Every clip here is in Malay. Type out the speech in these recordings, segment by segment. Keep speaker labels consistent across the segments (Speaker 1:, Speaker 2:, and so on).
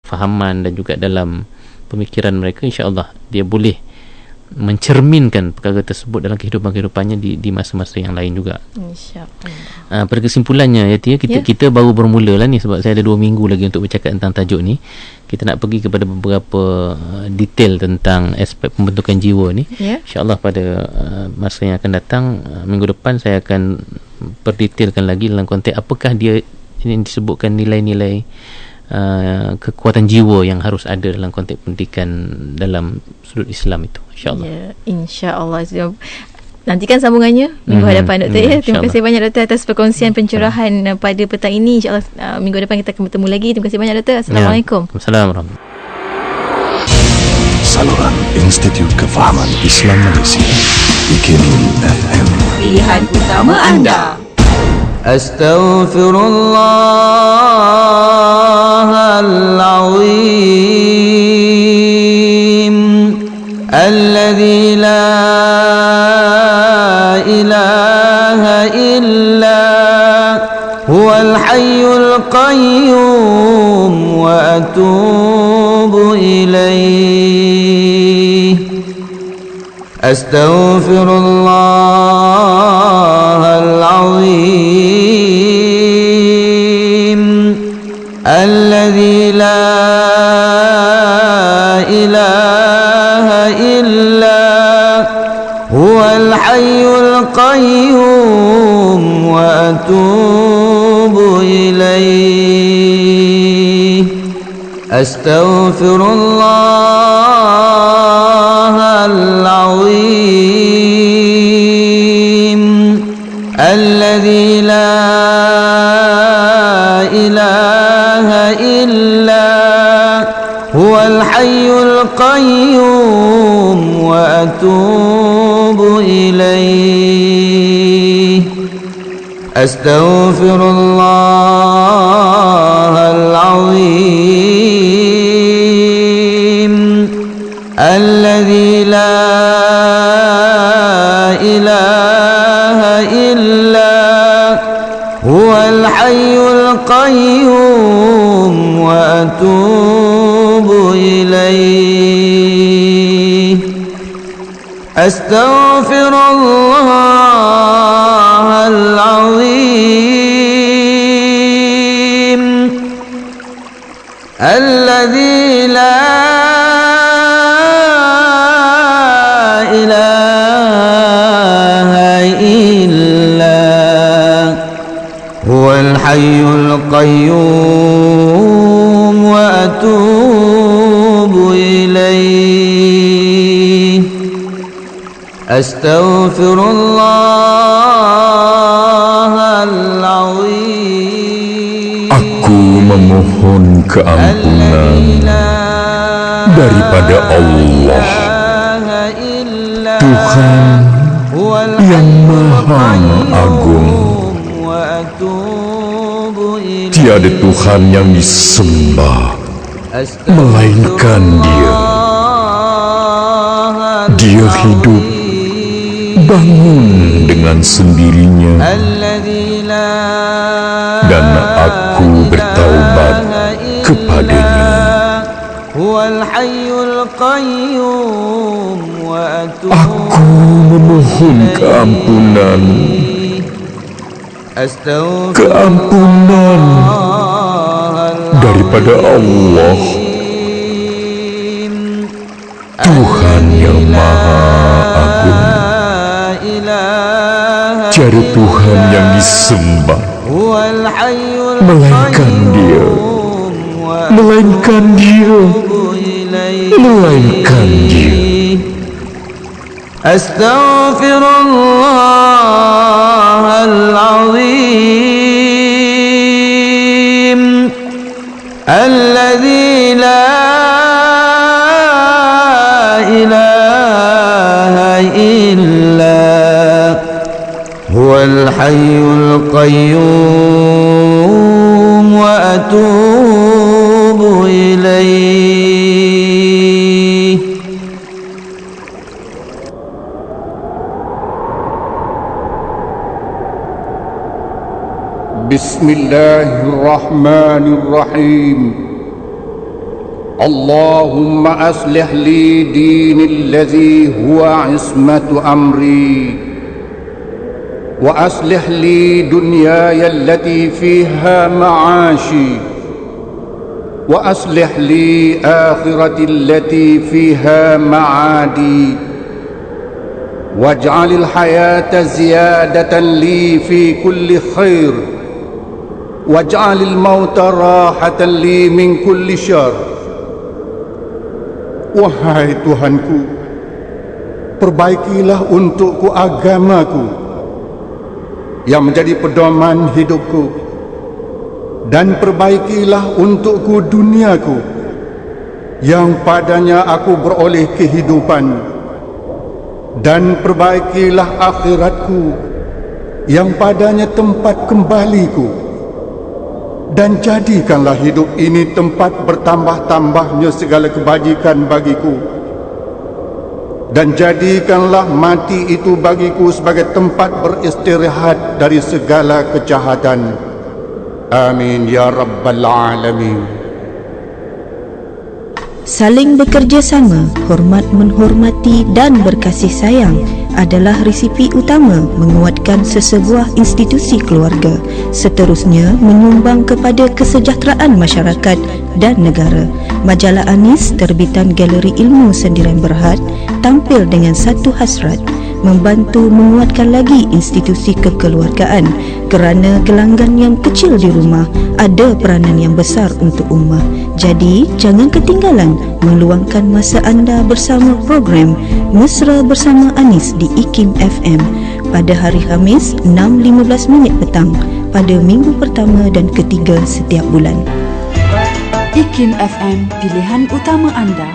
Speaker 1: fahaman dan juga dalam pemikiran mereka, insya-Allah dia boleh mencerminkan perkara tersebut dalam kehidupannya di masa-masa yang lain juga.
Speaker 2: InsyaAllah.
Speaker 1: Pada kesimpulannya kita baru bermula lah ni, sebab saya ada 2 minggu lagi untuk bercakap tentang tajuk ni. Kita nak pergi kepada beberapa detail tentang aspek pembentukan jiwa ni. InsyaAllah pada masa yang akan datang, minggu depan saya akan berdetailkan lagi dalam konteks apakah dia ini disebutkan nilai-nilai kekuatan jiwa yang harus ada dalam konteks pendidikan dalam sudut Islam itu, insyaAllah.
Speaker 2: InsyaAllah. Nantikan sambungannya minggu hadapan, Doktor. Terima kasih banyak, Doktor, atas perkongsian pencerahan pada petang ini. InsyaAllah minggu depan kita akan bertemu lagi. Terima kasih banyak, Doktor. Assalamualaikum.
Speaker 1: Assalamualaikum.
Speaker 3: Saluran Institut Kefahaman Islam Malaysia, IKIM FM.
Speaker 4: Pilihan utama anda.
Speaker 5: Astaghfirullahal-azim alladzi la ilaha illa huwal hayyul qayyum wa atubu ilaih. Astaghfirullahal-azim alladzi la ilaha illa huwal hayyul qayyum wa atubu ilaih. Astaghfirullahal-azim alladzi la ilaha illa huwal hayyul qayyum wa atubu ilaih. Astaghfirullahal-azim alladzi la ilaha illa huwal hayyul qayyum wa atubu ilaih. Astaghfirullahal-azim alladzi la ilaha illa huwal hayyul qayyum wa atubu ilaih. Astaghfirullahal-azim.
Speaker 3: Aku memohon keampunan daripada Allah, Tuhan yang Maha Agung. Tiada Tuhan yang disembah melainkan Dia. Dia hidup, bangun dengan sendirinya, dan aku bertaubat kepadanya. Aku memohon keampunan daripada Allah, Tuhan yang Maha Agung. Tiada Tuhan yang disembah melainkan Dia, melainkan Dia, melainkan Dia.
Speaker 5: Astaghfirullahal-azim alladzi la ilaha illa huwal hayyul qayyum wa atubu ilaih.
Speaker 6: Bismillahirrahmanirrahim. اللهم أصلح لي ديني الذي هو عصمة أمري وأصلح لي دنياي التي فيها معاشي وأصلح لي آخرتي التي فيها معادي واجعل الحياة زيادة لي في كل خير واجعل الموت راحة لي من كل شر. Wahai Tuhanku, perbaikilah untukku agamaku yang menjadi pedoman hidupku, dan perbaikilah untukku duniaku yang padanya aku beroleh kehidupan, dan perbaikilah akhiratku yang padanya tempat kembaliku. Dan jadikanlah hidup ini tempat bertambah-tambahnya segala kebajikan bagiku, dan jadikanlah mati itu bagiku sebagai tempat beristirahat dari segala kejahatan. Amin ya Rabbal Alamin.
Speaker 7: Saling bekerjasama, hormat menghormati dan berkasih sayang adalah resipi utama menguatkan sesebuah institusi keluarga. Seterusnya, menyumbang kepada kesejahteraan masyarakat dan negara. Majalah Anis, terbitan Galeri Ilmu Sendirian Berhad, tampil dengan satu hasrat: membantu menguatkan lagi institusi kekeluargaan, kerana gelanggang yang kecil di rumah ada peranan yang besar untuk ummah. Jadi, jangan ketinggalan meluangkan masa anda bersama program Mesra Bersama Anis di IKIM FM pada hari Khamis 6.15 petang pada minggu pertama dan ketiga setiap bulan.
Speaker 4: IKIM FM, pilihan utama anda.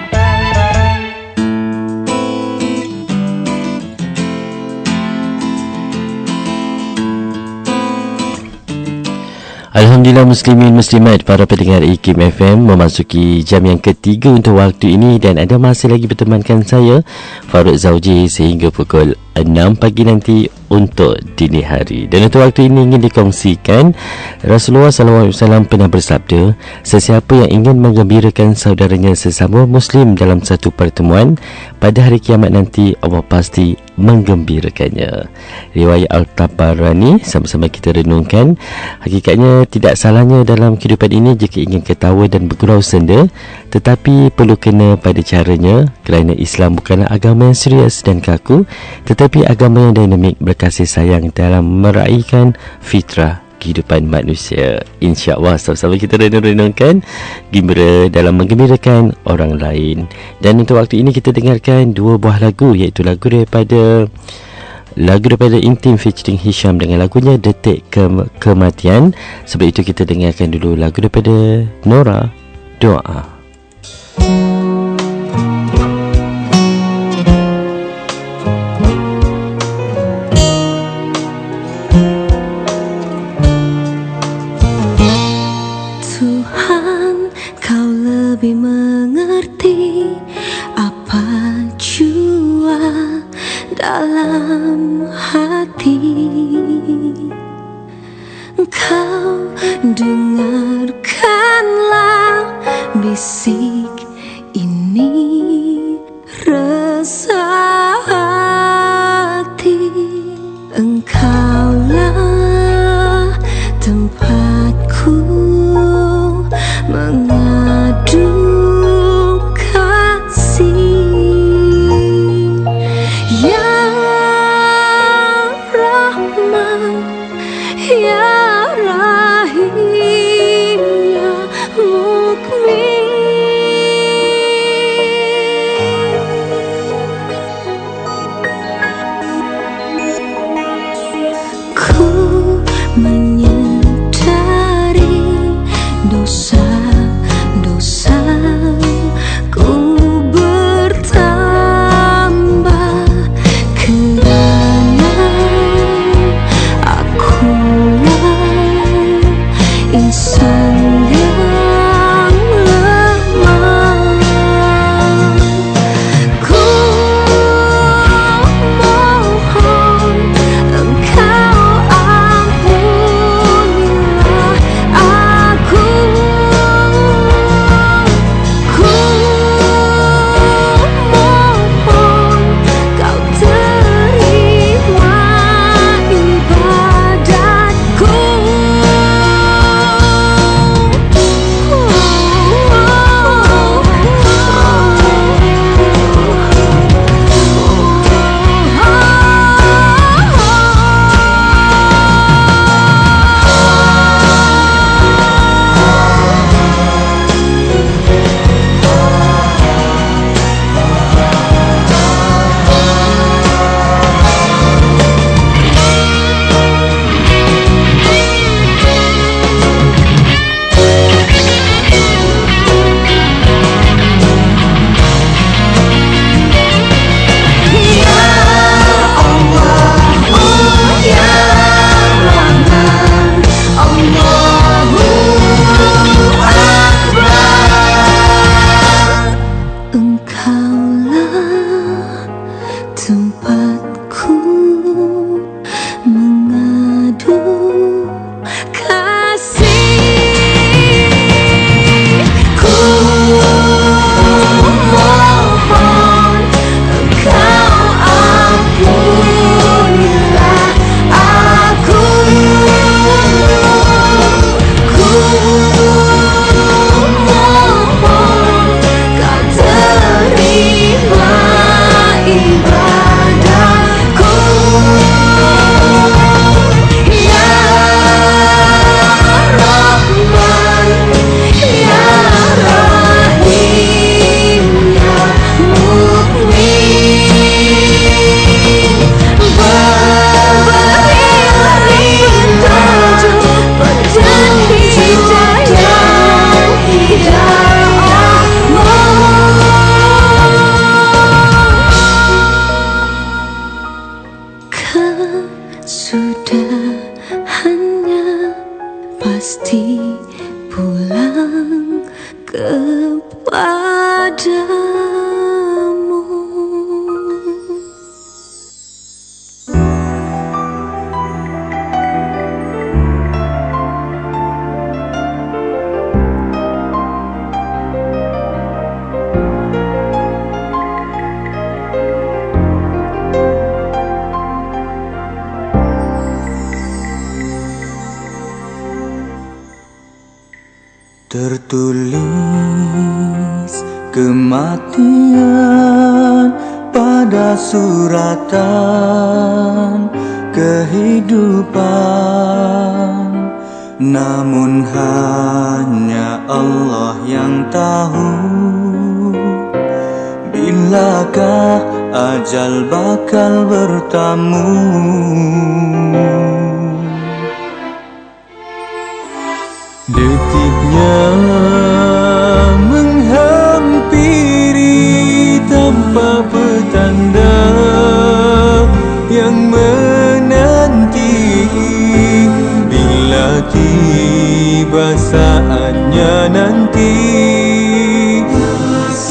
Speaker 8: Alhamdulillah muslimin muslimat, para pendengar IKIM FM, memasuki jam yang ketiga untuk waktu ini, dan anda masih lagi bertemankan saya Farouk Zauji sehingga pukul 6 pagi nanti untuk dini hari. Dan untuk waktu ini ingin dikongsikan, Rasulullah SAW pernah bersabda, sesiapa yang ingin menggembirakan saudaranya sesama Muslim dalam satu pertemuan, pada hari kiamat nanti Allah pasti menggembirakannya. Riwayat Al-Tabarani, sama-sama kita renungkan. Hakikatnya tidak salahnya dalam kehidupan ini jika ingin ketawa dan bergurau senda, tetapi perlu kena pada caranya, kerana Islam bukanlah agama yang serius dan kaku, tetapi agama yang dinamik, berkasih sayang dalam meraihkan fitrah kehidupan manusia. InsyaAllah sama-sama kita renung-renungkan gembira dalam menggembirakan orang lain. Dan untuk waktu ini kita dengarkan dua buah lagu, iaitu lagu daripada Intim featuring Hisham dengan lagunya Detik Kematian. Sebab itu kita dengarkan dulu lagu daripada Nora, Doa.
Speaker 9: Lebih mengerti apa jua dalam hati. Engkau dengarkanlah bisik ini, resah hati. Engkaulah tempatku mengadu kasih, ya Rahman, ya Rahim, ya Mukmin. kepadamu.
Speaker 5: Tertulis kematian pada suratan kehidupan, namun hanya Allah yang tahu bilakah ajal bakal bertamu. Detiknya menghampiri tanpa petanda yang menanti. Bila tiba saatnya nanti,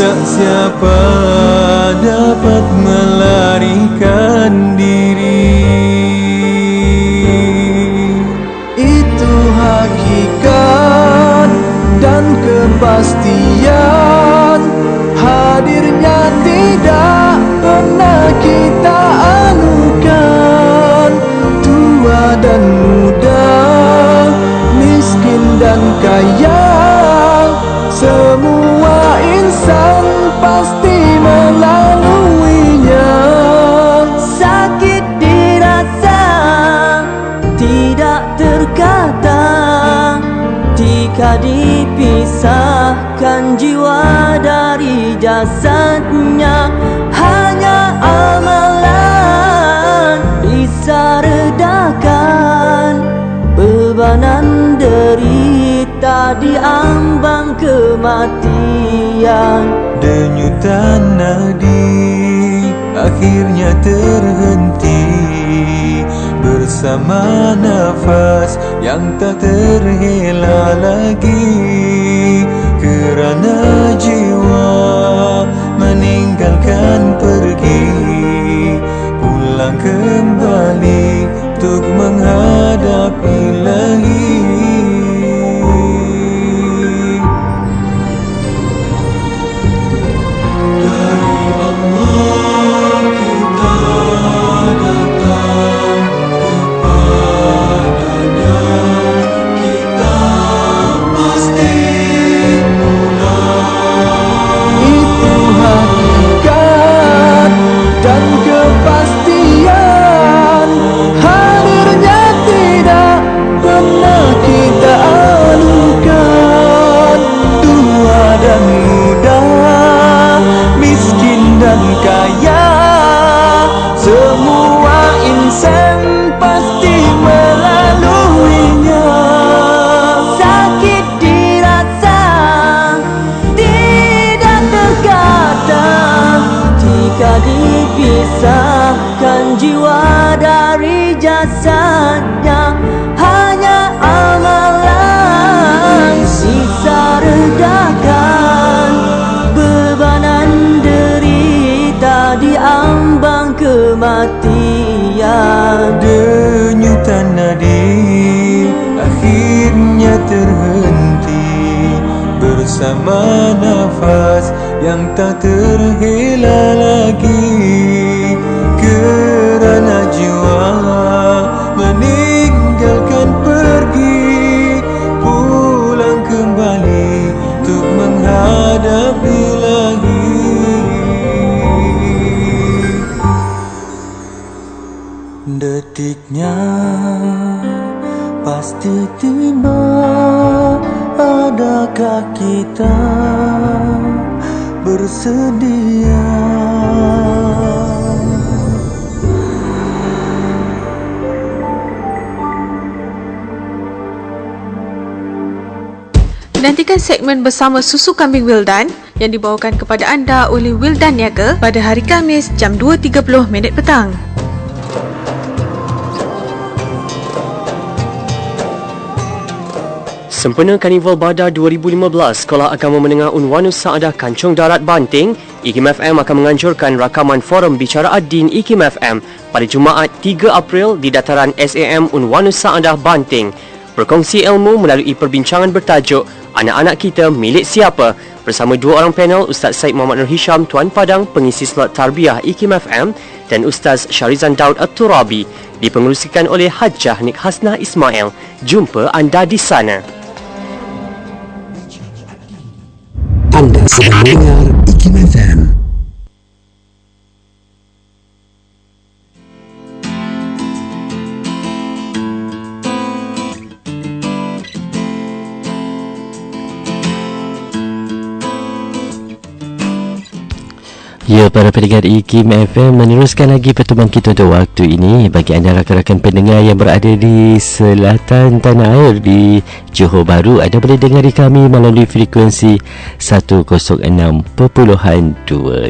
Speaker 5: tak siapa dapat melarikan diri. Itu hakikat dan kepastian, hadirnya tidak pernah kita alukan. Tua dan muda, miskin dan kaya, semua insan pasti melaluinya.
Speaker 9: Sakit dirasa, tidak terkata, jika dipisahkan jiwa dari jasadnya. Hanya amalan bisa redakan bebanan derita di ambang kematian.
Speaker 5: Denyutan nadi akhirnya terhenti bersama nafas yang tak terhela lagi, kerana jiwa meninggalkan pergi, pulang kembali untuk menghadap Ilahi.
Speaker 9: Dipisahkan jiwa dari jasadnya. Hanya amalan bisa redakan bebanan derita di ambang kematian.
Speaker 5: Denyutan nadi akhirnya terhenti bersama nafas yang tak terhela lagi, kerana jiwa meninggalkan pergi, pulang kembali untuk menghadap Ilahi. Detiknya pasti tiba, adakah kita bersedia?
Speaker 10: Nantikan segmen Bersama Susu Kambing Wildan yang dibawakan kepada anda oleh Wildan Niaga pada hari Khamis jam 2.30 petang.
Speaker 11: Sempena Karnival Badar 2015, Sekolah Agama Menengah Unwanus Saadah Kancung Darat Banting, IKIM FM akan menganjurkan rakaman forum bicara ad-din IKIM FM pada Jumaat 3 April di dataran SAM Unwanus Saadah Banting. Berkongsi ilmu melalui perbincangan bertajuk Anak-anak Kita Milik Siapa bersama dua orang panel, Ustaz Syed Muhammad Nur Hisham Tuan Padang, pengisi slot tarbiyah IKIM FM, dan Ustaz Syarizan Daud At-Turabi, dipengerusikan oleh Hajjah Nik Hasnah Ismail. Jumpa anda di sana.
Speaker 12: Anda sedang mendengar IKIM FM.
Speaker 8: Ya, para pendengar IKIM FM, meneruskan lagi pertemuan kita untuk waktu ini. Bagi anda rakan-rakan pendengar yang berada di selatan tanah air, di Johor Bahru, anda boleh dengari kami melalui frekuensi 106.2.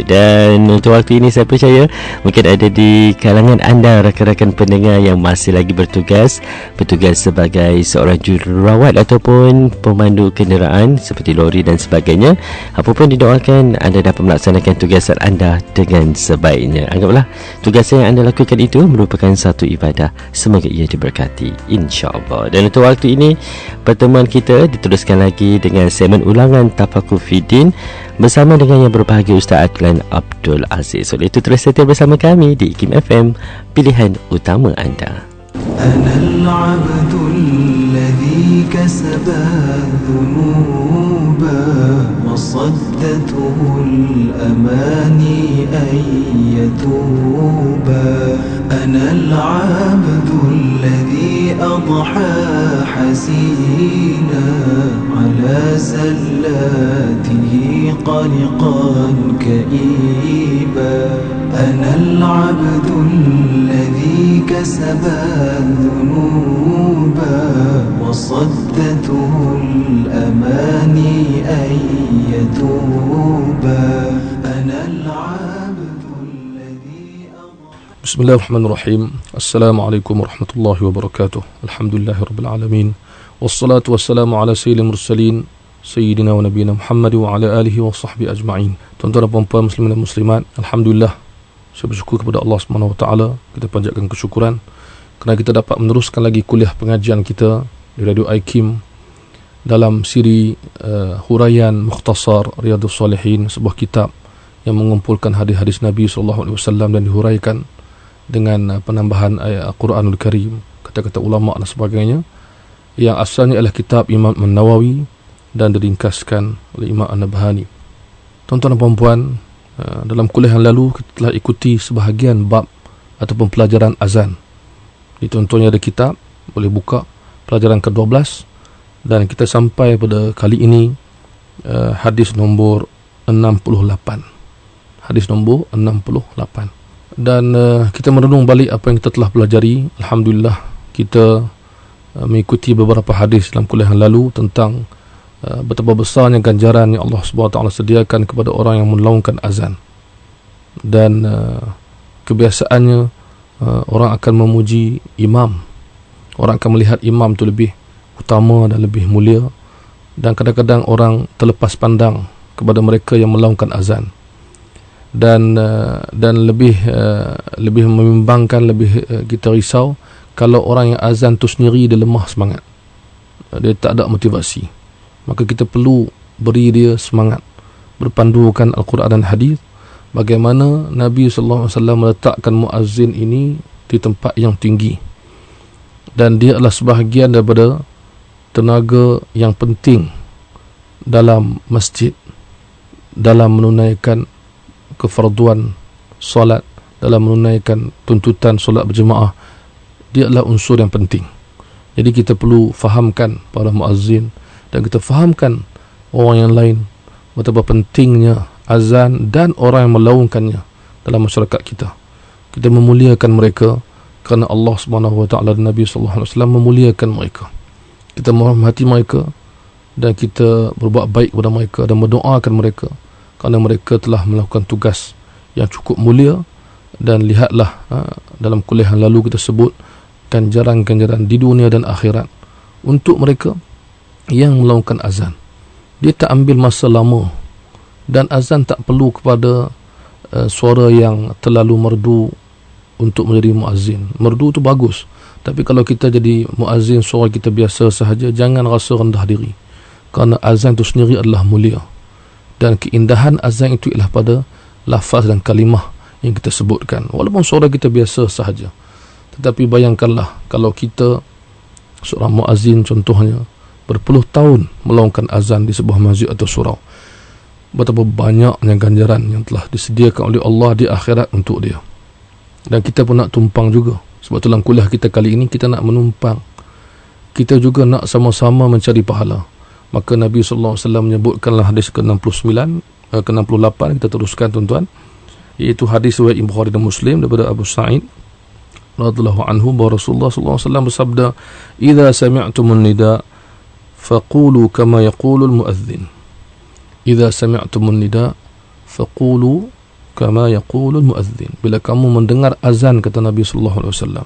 Speaker 8: Dan untuk waktu ini saya percaya mungkin ada di kalangan anda rakan-rakan pendengar yang masih lagi bertugas sebagai seorang jururawat ataupun pemandu kenderaan seperti lori dan sebagainya. Apapun didoakan anda dapat melaksanakan tugas anda dengan sebaiknya. Anggaplah tugas yang anda lakukan itu merupakan satu ibadah. Semoga ia diberkati, insya-Allah. Dan untuk waktu ini pertemuan kita diteruskan lagi dengan segmen ulangan Tafakur Fiddin bersama dengan yang berbahagia Ustaz Adlan Abdul Aziz. Oleh itu terus setia bersama kami di IKIM FM, pilihan utama anda.
Speaker 5: أنا العبد الذي كسب الذنوب وصدته الأماني أن يتوبا أنا العبد الذي أضحى حسينا على زلاته قلقا كئيبا أنا العبد الذي كسب الذنوب وصدته الأماني أن يتوبا أنا العبد الذي
Speaker 13: بسم الله الرحمن الرحيم. السلام عليكم ورحمة الله وبركاته. الحمد لله رب العالمين والصلاة والسلام على سيد المرسلين سيدنا ونبينا محمد وعلى آله وصحبه أجمعين. Tuan-tuan dan puan-puan muslimin dan muslimat, alhamdulillah, saya bersyukur kepada Allah Subhanahu Wa Taala. Kita panjatkan kesyukuran kerana kita dapat meneruskan lagi kuliah pengajian kita di Radio IKIM dalam siri huraian Mukhtasar Riyadhus Salihin, sebuah kitab yang mengumpulkan hadis-hadis Nabi SAW dan dihuraikan dengan penambahan ayat Al-Quranul Karim, kata-kata ulama dan sebagainya, yang asalnya adalah kitab Imam An-Nawawi dan diringkaskan oleh Imam An-Nabhani. Tuan-tuan dan puan-puan, dalam kuliah yang lalu kita telah ikuti sebahagian bab ataupun pelajaran azan. Di contohnya ada kitab, boleh buka pelajaran ke-12, dan kita sampai pada kali ini hadis nombor 68. Hadis nombor 68. Dan kita merenung balik apa yang kita telah pelajari. Alhamdulillah, kita mengikuti beberapa hadis dalam kuliah yang lalu tentang betapa besarnya ganjaran yang Allah SWT sediakan kepada orang yang melaungkan azan. Dan kebiasaannya orang akan memuji imam. Orang akan melihat imam itu lebih utama dan lebih mulia. Dan kadang-kadang orang terlepas pandang kepada mereka yang melaungkan azan. Dan lebih membimbangkan, lebih kita risau kalau orang yang azan tu sendiri dia lemah semangat. Dia tak ada motivasi. Maka kita perlu beri dia semangat, berpandukan Al-Quran dan hadis, bagaimana Nabi SAW meletakkan muazzin ini di tempat yang tinggi, dan dia adalah sebahagian daripada tenaga yang penting dalam masjid, dalam menunaikan kefarduan solat, dalam menunaikan tuntutan solat berjemaah. Dia adalah unsur yang penting. Jadi kita perlu fahamkan para muazzin, dan kita fahamkan orang yang lain betapa pentingnya azan dan orang yang melaungkannya dalam masyarakat kita. Kita memuliakan mereka kerana Allah Subhanahu Wa Taala dan Nabi Sallallahu Alaihi Wasallam memuliakan mereka. Kita menghormati mereka dan kita berbuat baik kepada mereka dan mendoakan mereka kerana mereka telah melakukan tugas yang cukup mulia. Dan lihatlah dalam kuliah yang lalu kita sebut ganjaran-ganjaran di dunia dan akhirat untuk mereka yang melakukan azan. Dia tak ambil masa lama, dan azan tak perlu kepada suara yang terlalu merdu untuk menjadi muazzin. Merdu tu bagus, tapi kalau kita jadi muazzin suara kita biasa sahaja, jangan rasa rendah diri, kerana azan itu sendiri adalah mulia, dan keindahan azan itu ialah pada lafaz dan kalimah yang kita sebutkan, walaupun suara kita biasa sahaja. Tetapi bayangkanlah kalau kita seorang muazzin contohnya berpuluh tahun melakukan azan di sebuah masjid atau surau, betapa banyaknya ganjaran yang telah disediakan oleh Allah di akhirat untuk dia. Dan kita pun nak tumpang juga. Sebab tu dalam kuliah kita kali ini, kita nak menumpang, kita juga nak sama-sama mencari pahala. Maka Nabi SAW menyebutkanlah hadis ke-69, ke-68, kita teruskan tuan-tuan, iaitu hadis riwayat Bukhari dan Muslim daripada Abu Sa'id radhiyallahu anhu, bahawa Rasulullah SAW bersabda, "Idza sami'tumun nida faqulu kama yaqulu al-mu'adhdhin." Idza sami'tumun nida faqulu kama yaqulu al-mu'adhdhin. Bila kamu mendengar azan, kata Nabi sallallahu alaihi wasallam,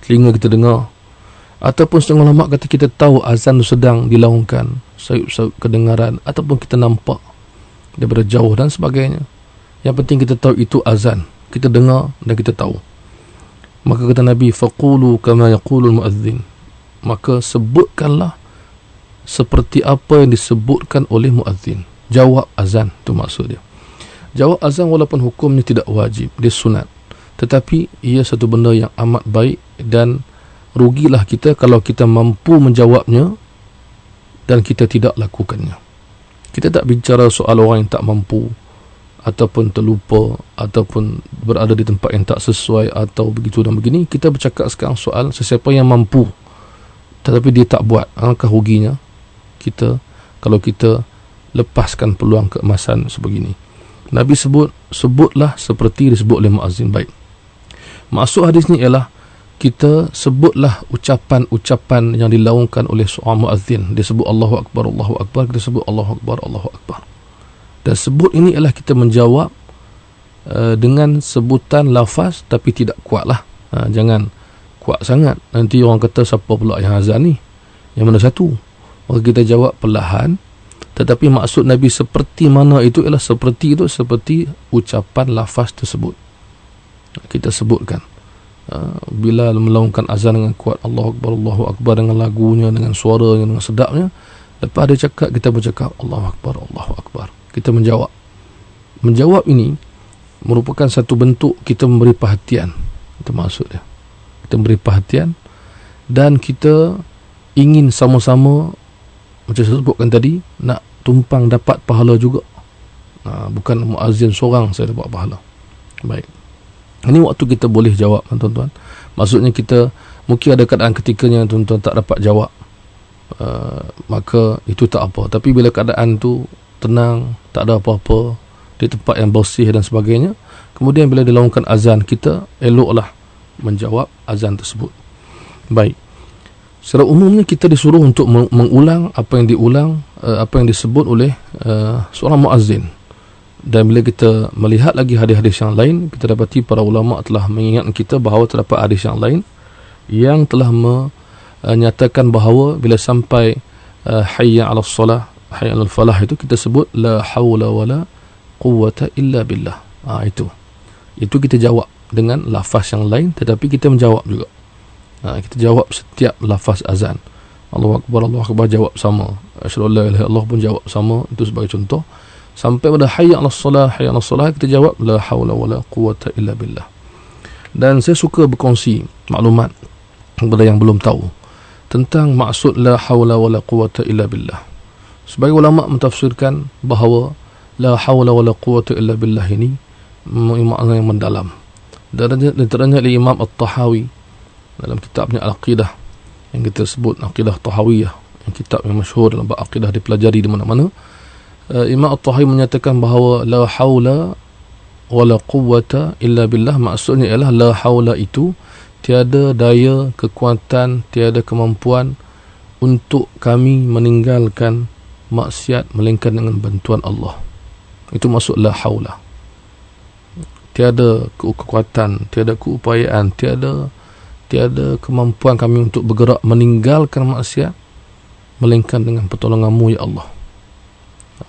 Speaker 13: telinga kita dengar, ataupun setengah ulama kata kita tahu azan itu sedang dilaungkan, sayup-sayup kedengaran, ataupun kita nampak daripada jauh dan sebagainya. Yang penting kita tahu itu azan, kita dengar dan kita tahu. Maka kata Nabi, faqulu kama yaqulu al-mu'adhdhin, maka sebutkanlah seperti apa yang disebutkan oleh muazzin. Jawab azan, itu maksud dia. Jawab azan walaupun hukumnya tidak wajib, dia sunat, tetapi ia satu benda yang amat baik, dan rugilah kita kalau kita mampu menjawabnya dan kita tidak lakukannya. Kita tak bicara soal orang yang tak mampu, ataupun terlupa, ataupun berada di tempat yang tak sesuai, atau begitu dan begini. Kita bercakap sekarang soal sesiapa yang mampu tetapi dia tak buat. Alangkah ruginya kita kalau kita lepaskan peluang keemasan sebegini. Nabi sebutlah seperti disebut oleh muazzin. Baik, maksud hadis ni ialah kita sebutlah ucapan-ucapan yang dilaungkan oleh seorang muazzin. Dia sebut Allahu Akbar, Allahu Akbar, kita sebut Allahu Akbar, Allahu Akbar. Dan sebut ini ialah kita menjawab dengan sebutan lafaz, tapi tidak kuatlah. Jangan kuat sangat, nanti orang kata siapa pula yang azan ni, yang mana satu. Maka kita jawab perlahan, tetapi maksud Nabi seperti mana itu ialah seperti itu, seperti ucapan lafaz tersebut. Kita sebutkan bila melaungkan azan dengan kuat, Allahu Akbar, Allahu Akbar, dengan lagunya, dengan suaranya, dengan sedapnya. Lepas dia cakap, kita bercakap Allahu Akbar, Allahu Akbar. Kita menjawab. Menjawab ini merupakan satu bentuk kita memberi perhatian. Itu maksud dia. Kita memberi perhatian, dan kita ingin sama-sama, macam saya sebutkan tadi, nak tumpang dapat pahala juga. Bukan muazzin seorang saya dapat pahala. Baik, ini waktu kita boleh jawab, tuan-tuan. Maksudnya kita mungkin ada keadaan ketikanya tuan-tuan tak dapat jawab, maka itu tak apa. Tapi bila keadaan tu tenang, tak ada apa-apa, di tempat yang bersih dan sebagainya, kemudian bila dilaungkan azan, kita eloklah menjawab azan tersebut. Baik, secara umumnya kita disuruh untuk mengulang apa yang diulang, apa yang disebut oleh seorang muazzin. Dan bila kita melihat lagi hadis-hadis yang lain, kita dapati para ulama telah mengingatkan kita bahawa terdapat hadis yang lain yang telah menyatakan bahawa bila sampai hayya 'alas salah, hayya 'alal falah, itu kita sebut la haula wala quwwata illa billah. Itu kita jawab dengan lafaz yang lain, tetapi kita menjawab juga. Kita jawab setiap lafaz azan. Allahu Akbar, Allahu Akbar, jawab sama. Asyhadu an la ilaha illallah pun jawab sama. Itu sebagai contoh. Sampai pada hayya 'alas salah, hayya 'alas salah, kita jawab la haula wala quwwata illa billah. Dan saya suka berkongsi maklumat kepada yang belum tahu tentang maksud la haula wala quwwata illa billah. Sebagai ulama mentafsirkan bahawa la haula wala quwwata illa billah ini makna yang mendalam. Dan diterangkan oleh Imam At-Tahawi dalam kitabnya Al-Aqidah, yang kita sebut Aqidah Tahawiyah, yang kitab yang masyhur dalam bab akidah, dipelajari di mana-mana. Imam At-Tahawi menyatakan bahawa la haula wala quwwata illa billah, maksudnya ialah la haula itu tiada daya, kekuatan, tiada kemampuan untuk kami meninggalkan maksiat melainkan dengan bantuan Allah. Itu maksud la haula. Tiada kekuatan, tiada keupayaan, tiada kemampuan kami untuk bergerak meninggalkan maksiat melainkan dengan pertolongan-Mu ya Allah.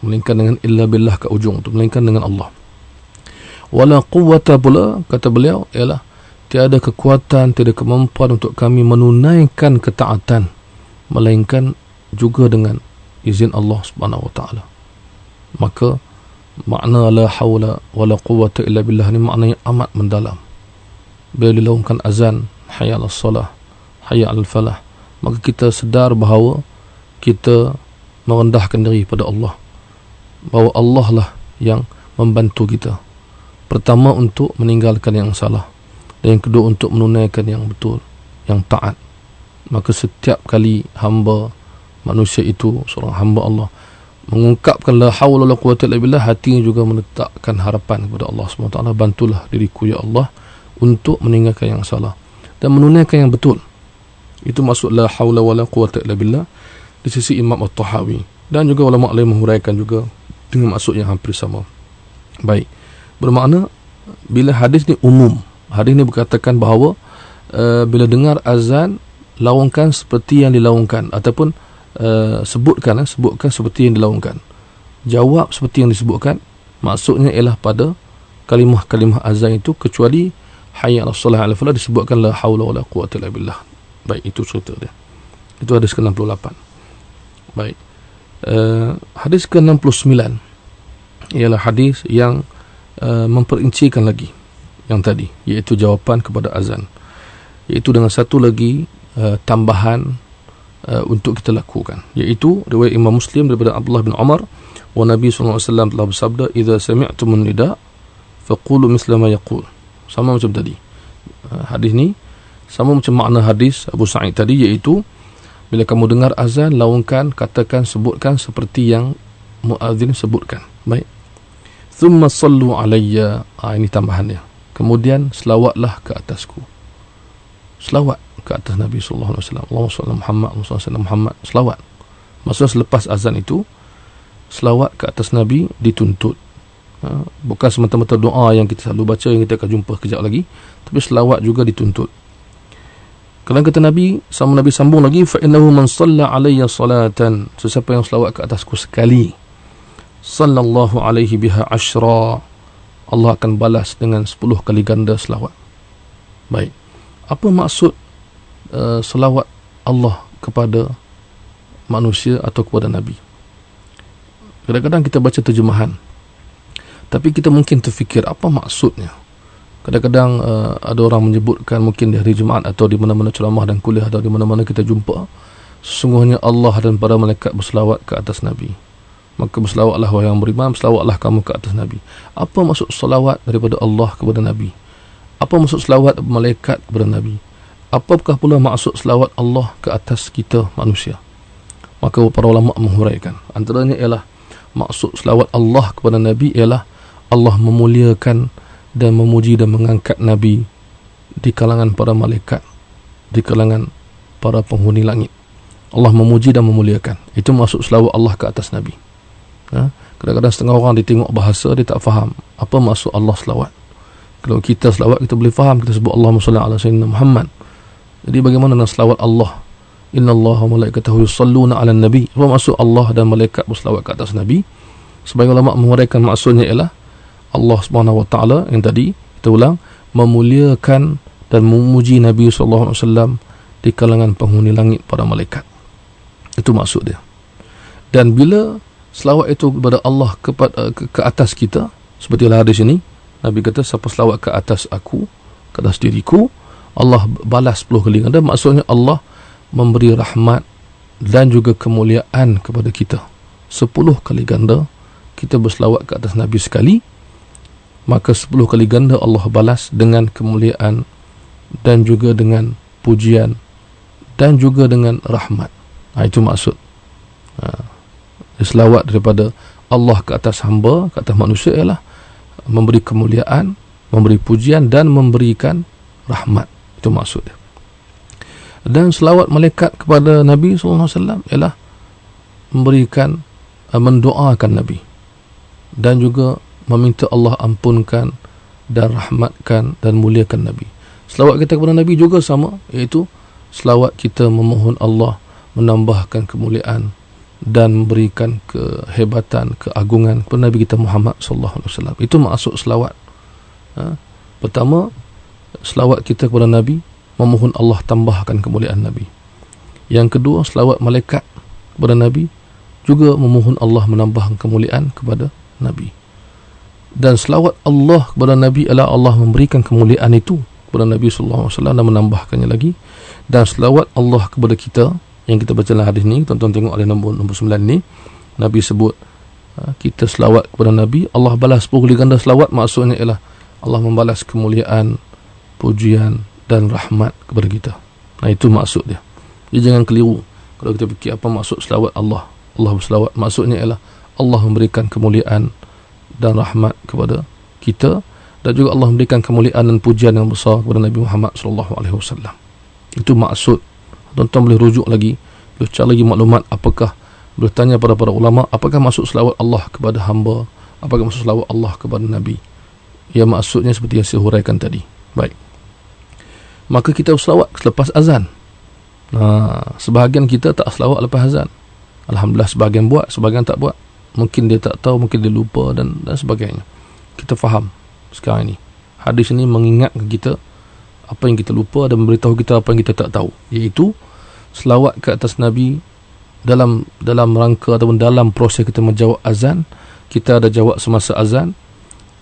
Speaker 13: Melainkan dengan illa billah ke ujung tu, melainkan dengan Allah. Wala quwwata pula, kata beliau, ialah tiada kekuatan, tiada kemampuan untuk kami menunaikan ketaatan melainkan juga dengan izin Allah Subhanahu wa taala. Maka makna la haula wala quwwata illa billah ni maknanya amat mendalam. Bila dilaungkan azan hayya 'alas salah, hayya 'alal falah, maka kita sedar bahawa kita merendahkan diri pada Allah, bahawa Allah lah yang membantu kita, pertama untuk meninggalkan yang salah, dan yang kedua untuk menunaikan yang betul, yang taat. Maka setiap kali hamba manusia itu, seorang hamba Allah, mengungkapkan la haula wala quwwata illa billah, hatinya juga meletakkan harapan kepada Allah SWT. Bantulah diriku ya Allah untuk meninggalkan yang salah dan menunaikan yang betul. Itu maksud la haula wala quwwata illa billah di sisi Imam At-Tahawi, dan juga ulama lain menghuraikan juga dengan maksud yang hampir sama. Baik, bermakna bila hadis ni umum, hadis ni berkatakan bahawa bila dengar azan, laungkan seperti yang dilaungkan, ataupun sebutkan seperti yang dilaungkan, jawab seperti yang disebutkan. Maksudnya ialah pada kalimah-kalimah azan itu, kecuali hayya 'alas salah 'alal falah disebutkan la haula wala quwwata illa billah. Baik, itu cerita dia. Itu hadis ke-68. Baik, hadis ke-69 ialah hadis yang memperincikan lagi yang tadi, iaitu jawapan kepada azan, iaitu dengan satu lagi tambahan untuk kita lakukan, iaitu riwayat Imam Muslim daripada Abdullah bin Umar, wa Nabi SAW telah bersabda, idza sami'tumun nida faqulu misla ma yaqul. Sama macam tadi. Hadis ni sama macam makna hadis Abu Sa'id tadi, iaitu bila kamu dengar azan, laungkan, katakan, sebutkan seperti yang muadzin sebutkan. Baik. Thumma sallu alayya, ini tambahannya. Kemudian selawatlah ke atasku. Selawat ke atas Nabi sallallahu alaihi wasallam. Allahumma salli Muhammad, Allahumma salli Muhammad. Selawat. Maksudnya selepas azan itu, selawat ke atas Nabi dituntut. Bukan semata-mata doa yang kita selalu baca, yang kita akan jumpa kejap lagi, tapi selawat juga dituntut. Kerana kata Nabi, sama Nabi sambung lagi, fa innahu man shalla alayya salatan, sesiapa yang selawat ke atasku sekali, sallallahu alaihi biha ashra, Allah akan balas dengan 10 kali ganda selawat. Baik, apa maksud selawat Allah kepada manusia atau kepada Nabi? Kadang-kadang kita baca terjemahan, tapi kita mungkin terfikir apa maksudnya. Kadang-kadang ada orang menyebutkan, mungkin di hari Jumaat atau di mana-mana ceramah dan kuliah atau di mana-mana kita jumpa, sesungguhnya Allah dan para malaikat berselawat ke atas Nabi. Maka berselawatlah wahai yang beriman, berselawatlah kamu ke atas Nabi. Apa maksud selawat daripada Allah kepada Nabi? Apa maksud selawat malaikat kepada Nabi? Apakah pula maksud selawat Allah ke atas kita manusia? Maka para ulama menghuraikan, antaranya ialah maksud selawat Allah kepada Nabi ialah Allah memuliakan dan memuji dan mengangkat Nabi di kalangan para malaikat, di kalangan para penghuni langit. Allah memuji dan memuliakan. Itu maksud selawat Allah ke atas Nabi. Kadang-kadang setengah orang dia tengok bahasa, dia tak faham apa maksud Allah selawat. Kalau kita selawat, kita boleh faham, kita sebut Allahumma salli ala sayyidina Muhammad. Jadi bagaimana dengan selawat Allah? Inna Allah wa malaikatahu yusalluna ala nabi. Apa maksud Allah dan malaikat berselawat ke atas Nabi? Sebagai ulama menguraikan maksudnya ialah Allah Subhanahu wa taala yang tadi kita ulang, memuliakan dan memuji Nabi sallallahu alaihi wasallam di kalangan penghuni langit para malaikat. Itu maksud dia. Dan bila selawat itu kepada Allah ke atas kita, seperti hadis ini, Nabi kata, siapa selawat ke atas aku, ke atas diriku, Allah balas 10 kali ganda. Maksudnya Allah memberi rahmat dan juga kemuliaan kepada kita 10 kali ganda. Kita berselawat ke atas Nabi sekali, maka 10 kali ganda Allah balas dengan kemuliaan dan juga dengan pujian dan juga dengan rahmat. Itu maksud selawat daripada Allah ke atas hamba, ke atas manusia ialah memberi kemuliaan, memberi pujian dan memberikan rahmat. Itu maksud dia. Dan selawat malaikat kepada Nabi SAW ialah memberikan, mendoakan Nabi dan juga meminta Allah ampunkan dan rahmatkan dan muliakan Nabi. Selawat kita kepada Nabi juga sama, iaitu selawat kita memohon Allah menambahkan kemuliaan dan memberikan kehebatan, keagungan kepada Nabi kita Muhammad sallallahu alaihi wasallam. Itu maksud selawat. Pertama, selawat kita kepada Nabi memohon Allah tambahkan kemuliaan Nabi. Yang kedua, selawat malaikat kepada Nabi juga memohon Allah menambahkan kemuliaan kepada Nabi. Dan selawat Allah kepada Nabi adalah Allah memberikan kemuliaan itu kepada Nabi sallallahu alaihi wasallam dan menambahkannya lagi. Dan selawat Allah kepada kita yang kita baca dalam hadis ni, tuan-tuan tengok ada nombor 9 ni, Nabi sebut kita selawat kepada Nabi, Allah balas 10 kali ganda selawat. Maksudnya ialah Allah membalas kemuliaan, pujian dan rahmat kepada kita. Nah, itu maksud dia. Jadi jangan keliru kalau kita fikir apa maksud selawat Allah. Allah berselawat, maksudnya ialah Allah memberikan kemuliaan dan rahmat kepada kita, dan juga Allah memberikan kemuliaan dan pujian yang besar kepada Nabi Muhammad sallallahu alaihi wasallam. Itu maksud. Tuan-tuan boleh rujuk lagi, boleh cari lagi maklumat, apakah boleh tanya pada para ulama apakah maksud selawat Allah kepada hamba, apakah maksud selawat Allah kepada Nabi. Ya, maksudnya seperti yang saya huraikan tadi. Baik, maka kita berselawat selepas azan. Sebahagian kita tak selawat lepas azan. Alhamdulillah, sebahagian buat, sebahagian tak buat. Mungkin dia tak tahu, mungkin dia lupa dan sebagainya. Kita faham sekarang ini. Hadis ini mengingatkan kita apa yang kita lupa dan memberitahu kita apa yang kita tak tahu, iaitu selawat ke atas Nabi dalam rangka ataupun dalam proses kita menjawab azan. Kita ada jawab semasa azan,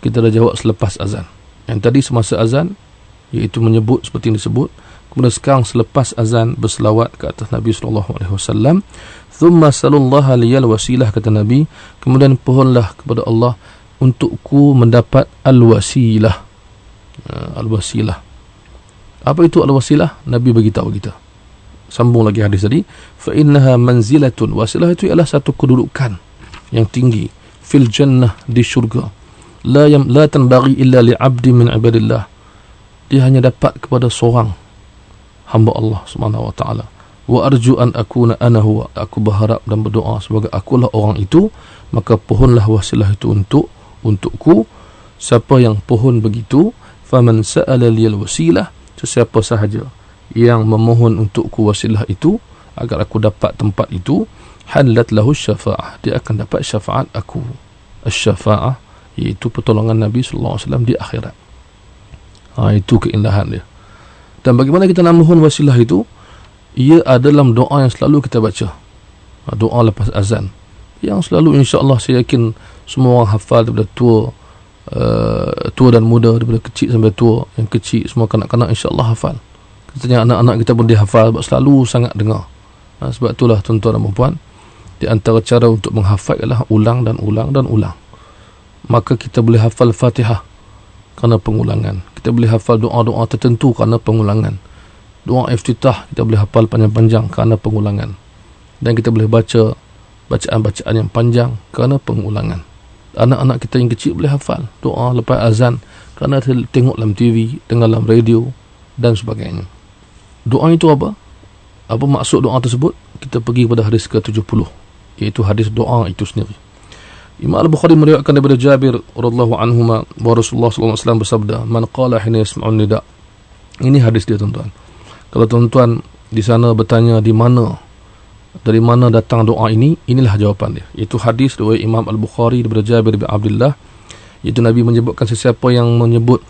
Speaker 13: kita ada jawab selepas azan. Yang tadi semasa azan, iaitu menyebut seperti yang disebut. Kemudian sekarang selepas azan berselawat ke atas Nabi sallallahu alaihi wasallam. Thumma salullaha liyal wasilah, kata Nabi, kemudian pohonlah kepada Allah untukku mendapat al-wasilah. Al-wasilah. Apa itu al-wasilah? Nabi bagi tahu kita. Sambung lagi hadis tadi, fa innaha manzilatun. Wasilah itu ialah satu kedudukan yang tinggi fil jannah, di syurga. La tanbaghi illa li 'abdin min 'ibadillah. Dia hanya dapat kepada seorang hamba Allah Subhanahu wa taala. Wa arju an akuna ana huwa. Aku berharap dan berdoa sebagai akulah orang itu, maka pohonlah wasilah itu untukku. Siapa yang pohon begitu, faman sa'ala liyal wasilah, sesiapa sahaja yang memohon untukku wasilah itu agar aku dapat tempat itu, halat lahu syafa'ah, dia akan dapat syafaat aku. Asy-syafa'ah iaitu pertolongan Nabi sallallahu alaihi wasallam di akhirat. Itu keindahan dia. Dan bagaimana kita nak mohon wasilah itu? Ia adalah doa yang selalu kita baca. Doa lepas azan yang selalu, insya-Allah saya yakin semua orang hafal, daripada tua dan muda, daripada kecil sampai tua. Yang kecil semua kanak-kanak insya-Allah hafal. Katanya anak-anak kita pun dia hafal sebab selalu sangat dengar. Sebab itulah tuan-tuan dan puan, di antara cara untuk menghafal ialah ulang dan ulang dan ulang. Maka kita boleh hafal Fatihah kerana pengulangan. Kita boleh hafal doa-doa tertentu kerana pengulangan. Doa iftitah kita boleh hafal panjang-panjang kerana pengulangan. Dan kita boleh baca bacaan-bacaan yang panjang kerana pengulangan. Anak-anak kita yang kecil boleh hafal doa lepas azan kerana tengok dalam TV, dengar dalam radio dan sebagainya. Doa itu apa? Apa maksud doa tersebut? Kita pergi kepada hadis ke-70, iaitu hadis doa itu sendiri. Imam Al-Bukhari meriwayatkan daripada Jabir radhiyallahu anhuma bahawa Rasulullah sallallahu alaihi wasallam bersabda, "Man qala hina yasma'un nida." Ini hadis dia, tuan-tuan. Kalau tuan-tuan di sana bertanya dari mana datang doa ini, inilah jawapan dia. Itu hadis riwayat Imam Al-Bukhari daripada Jabir bin Abdullah, iaitu Nabi menyebutkan sesiapa yang menyebut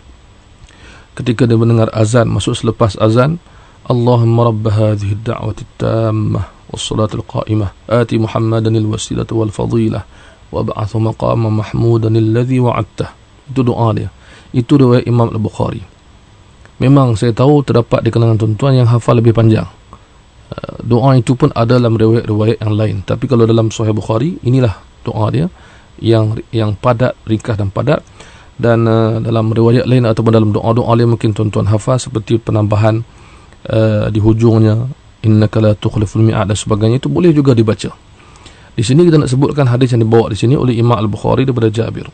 Speaker 13: ketika dia mendengar azan, masuk selepas azan, Allahumma rabb hadhihi ad-da'wati at-tammah was-salati al-qa'imah ati Muhammadan al-wasilata wal-fadilah wa ba'athu maqaman mahmudan alladhi wa'adtah. Itu doa dia. Itu riwayat Imam Al-Bukhari. Memang saya tahu terdapat di kalangan tuan-tuan yang hafal lebih panjang. Doa itu pun ada dalam riwayat-riwayat yang lain, tapi kalau dalam Sahih Bukhari, inilah doa dia yang padat, ringkas dan padat. Dan dalam riwayat lain ataupun dalam doa-doa lain mungkin tuan-tuan hafal, seperti penambahan di hujungnya innaka la tukhliful mi'ad dan sebagainya, itu boleh juga dibaca. Di sini kita nak sebutkan hadis yang dibawa di sini oleh Imam Al-Bukhari daripada Jabir.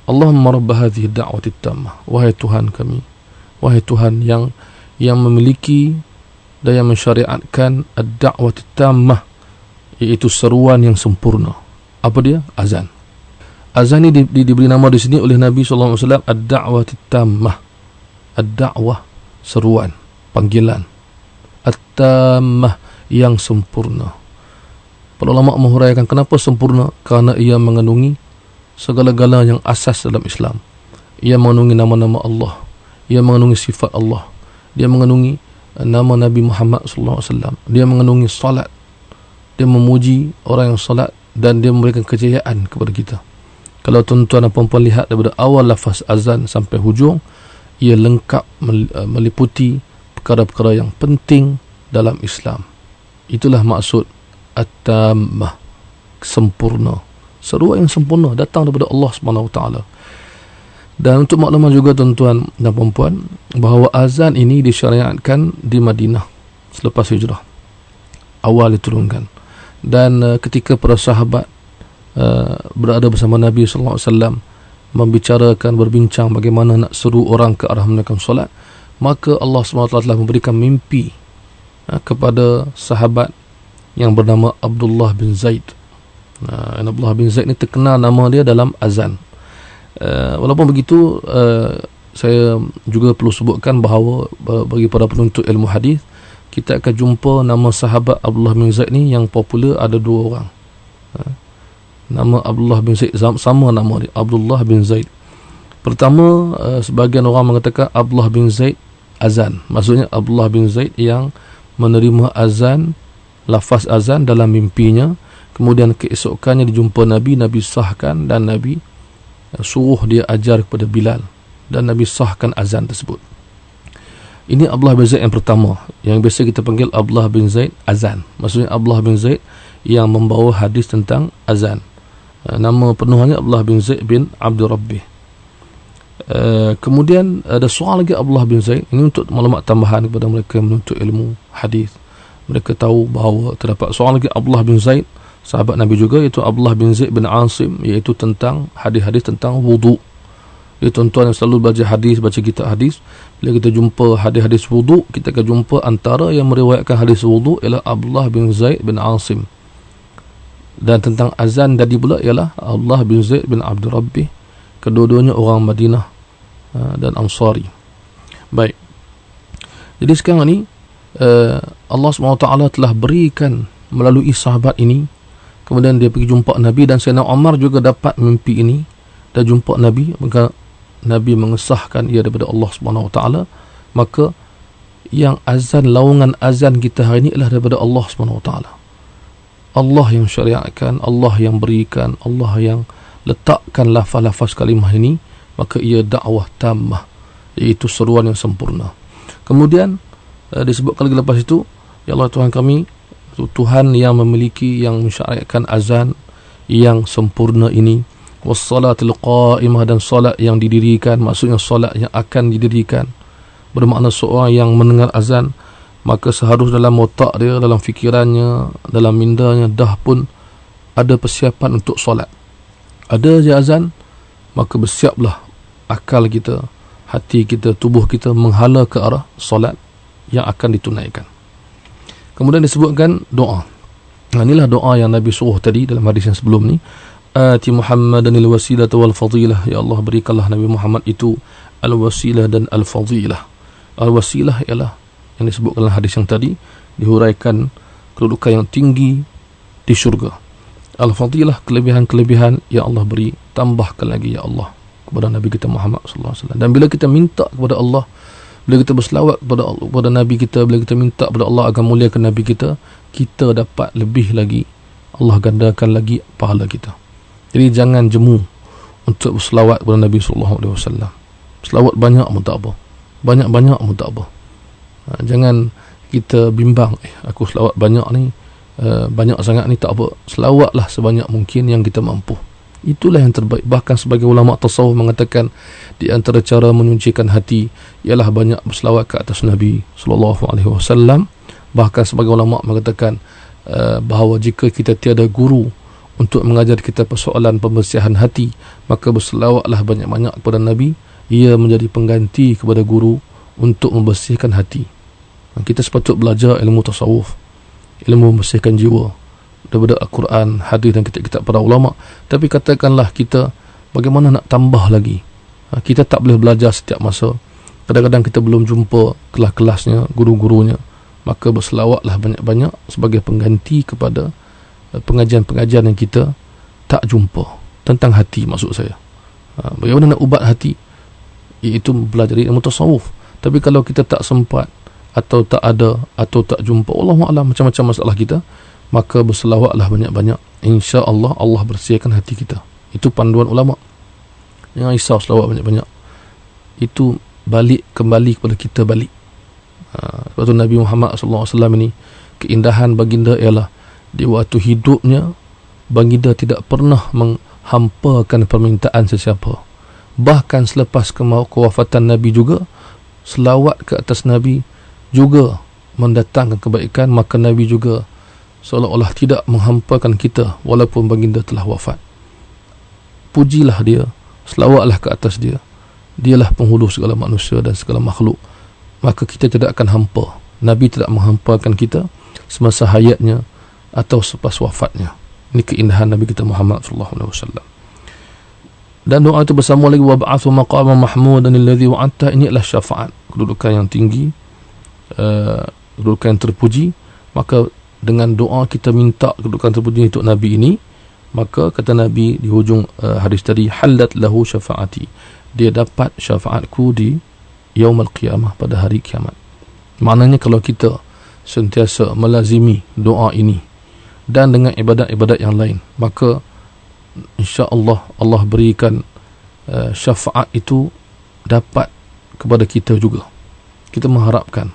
Speaker 13: Allahumma rabb hadhihi ad-da'wati at-tammah, wahai Tuhan kami, wahai Tuhan yang memiliki dan yang mensyariatkan ad-da'wati at-tammah, iaitu seruan yang sempurna. Apa dia? Azan. Azan ini diberi nama di sini oleh Nabi sallallahu alaihi wasallam ad-da'wati at-tammah. Ad-da'wah, seruan, panggilan. At-tammah yang sempurna. Para ulama menghuraikan kenapa sempurna, kerana ia mengandungi segala-gala yang asas dalam Islam. Ia mengandungi nama-nama Allah, ia mengandungi sifat Allah, dia mengandungi nama Nabi Muhammad SAW, dia mengandungi salat, dia memuji orang yang salat, dan dia memberikan kejayaan kepada kita. Kalau tuan-tuan dan puan-puan lihat daripada awal lafaz azan sampai hujung, ia lengkap meliputi perkara-perkara yang penting dalam Islam. Itulah maksud at-tammah, sempurna. Seruan yang sempurna datang daripada Allah SWT. Dan untuk makluman juga tuan-tuan dan puan-puan, bahawa azan ini disyariatkan di Madinah selepas hijrah, awal diturunkan. Dan ketika para sahabat berada bersama Nabi SAW, membicarakan, berbincang bagaimana nak seru orang ke arah menunaikan solat, maka Allah SWT telah memberikan mimpi kepada sahabat yang bernama Abdullah bin Zaid. Abdullah bin Zaid ni terkenal nama dia dalam azan. Walaupun begitu, saya juga perlu sebutkan bahawa bagi para penuntut ilmu hadis, kita akan jumpa nama sahabat Abdullah bin Zaid ni yang popular ada dua orang. Nama Abdullah bin Zaid sama nama dia, Abdullah bin Zaid. Pertama, sebahagian orang mengatakan Abdullah bin Zaid azan. Maksudnya Abdullah bin Zaid yang menerima azan, lafaz azan dalam mimpinya. Kemudian keesokannya dijumpa Nabi sahkan, dan Nabi suruh dia ajar kepada Bilal, dan Nabi sahkan azan tersebut. Ini Abdullah bin Zaid yang pertama, yang biasa kita panggil Abdullah bin Zaid azan. Maksudnya Abdullah bin Zaid yang membawa hadis tentang azan. Nama penuhnya Abdullah bin Zaid bin Abdul Rabbih. Kemudian ada soal lagi Abdullah bin Zaid. Ini untuk maklumat tambahan kepada mereka menuntut ilmu hadis. Mereka tahu bahawa terdapat soal lagi Abdullah bin Zaid, sahabat Nabi juga, iaitu Abdullah bin Zaid bin Asim, iaitu tentang hadis-hadis tentang wudu. Jadi tuan-tuan yang selalu baca hadis, baca kitab hadis, bila kita jumpa hadis-hadis wudu, kita akan jumpa antara yang meriwayatkan hadis wudu ialah Abdullah bin Zaid bin Asim. Dan tentang azan tadi pula ialah Abdullah bin Zaid bin Abdul Rabbih. Kedua-duanya orang Madinah dan Ansari. Baik. Jadi sekarang ni Allah SWT telah berikan melalui sahabat ini, kemudian dia pergi jumpa Nabi, dan Sayyidina Umar juga dapat mimpi ini dan jumpa Nabi, maka Nabi mengesahkan ia daripada Allah SWT. Maka yang azan, laungan azan kita hari ini ialah daripada Allah SWT. Allah yang syariatkan, Allah yang berikan, Allah yang letakkan lafaz-lafaz kalimah ini, maka ia dakwah tammah, iaitu seruan yang sempurna. Kemudian disebutkan lagi lepas itu, ya Allah Tuhan kami, Tuhan yang memiliki, yang mensyariatkan azan yang sempurna ini, wassalatul qa'imah, dan solat yang didirikan, maksudnya solat yang akan didirikan, bermakna seorang yang mendengar azan, maka seharusnya dalam otak dia, dalam fikirannya, dalam mindanya dah pun ada persiapan untuk solat. Ada je azan, maka bersiaplah akal kita, hati kita, tubuh kita menghala ke arah solat yang akan ditunaikan. Kemudian disebutkan doa. Inilah doa yang Nabi suruh tadi dalam hadis yang sebelum ni. Ati Muhammadanil wasilah wal fadilah. Ya Allah, berikanlah Nabi Muhammad itu al-wasilah dan al-fadilah. Al-wasilah ialah yang disebutkan dalam hadis yang tadi, dihuraikan kedudukan yang tinggi di syurga. Al-fadilah, kelebihan-kelebihan yang Allah beri, tambahkan lagi ya Allah kepada Nabi kita Muhammad SAW. Dan bila kita minta kepada Allah, bila kita berselawat kepada Nabi kita, bila kita minta kepada Allah agar muliakan Nabi kita, kita dapat lebih lagi, Allah gandakan lagi pahala kita. Jadi jangan jemu untuk berselawat kepada Nabi SAW. Selawat banyak pun tak apa, banyak-banyak pun tak apa. Jangan kita bimbang, aku selawat banyak ni, banyak sangat ni, tak apa. Selawatlah sebanyak mungkin yang kita mampu. Itulah yang terbaik. Bahkan sebagai ulama tasawuf mengatakan, di antara cara menyucikan hati ialah banyak berselawat ke atas Nabi SAW. Bahkan sebagai ulama mengatakan bahawa jika kita tiada guru untuk mengajar kita persoalan pembersihan hati, maka berselawatlah banyak-banyak kepada Nabi. Ia menjadi pengganti kepada guru untuk membersihkan hati. Kita sepatut belajar ilmu tasawuf, ilmu membersihkan jiwa daripada Al-Quran, hadis dan kitab-kitab para ulama. Tapi katakanlah kita bagaimana nak tambah lagi. Kita tak boleh belajar setiap masa. Kadang-kadang kita belum jumpa kelas-kelasnya, guru-gurunya. maka berselawatlah banyak-banyak sebagai pengganti kepada pengajian-pengajian yang kita tak jumpa tentang hati, maksud saya. Bagaimana nak ubat hati, iaitu belajar ilmu tasawuf. Tapi kalau kita tak sempat atau tak ada atau tak jumpa, Allahu'alam, macam-macam masalah kita, maka berselawatlah banyak-banyak, insya-Allah Allah bersihkan hati kita. Itu panduan ulama. Jangan risau selawat banyak-banyak. Itu kembali kepada kita balik. Sebab tu Nabi Muhammad SAW ini, keindahan baginda ialah di waktu hidupnya baginda tidak pernah menghampakan permintaan sesiapa. Bahkan selepas kewafatan Nabi juga, selawat ke atas Nabi juga mendatangkan kebaikan. Maka Nabi juga seolah-olah tidak menghampakan kita walaupun baginda telah wafat. Pujilah dia, selawatlah ke atas dia. Dialah penghulu segala manusia dan segala makhluk. Maka kita tidak akan hampa. Nabi tidak menghampakan kita semasa hayatnya atau selepas wafatnya. Ini keindahan Nabi kita Muhammad SAW. Dan doa itu bersama lagi, wab'athu maqaman mahmudan alladhi wa'adta. Ini adalah syafaat, kedudukan yang tinggi, kedudukan yang terpuji. Maka dengan doa kita minta kedudukan terpuji untuk Nabi ini, maka kata Nabi di hujung hadis tadi, halat lahu syafaati, dia dapat syafaatku di yaumul qiyamah, pada hari kiamat. Maknanya kalau kita sentiasa melazimi doa ini dan dengan ibadat-ibadat yang lain, maka insya-Allah Allah berikan syafaat itu dapat kepada kita juga. Kita mengharapkan,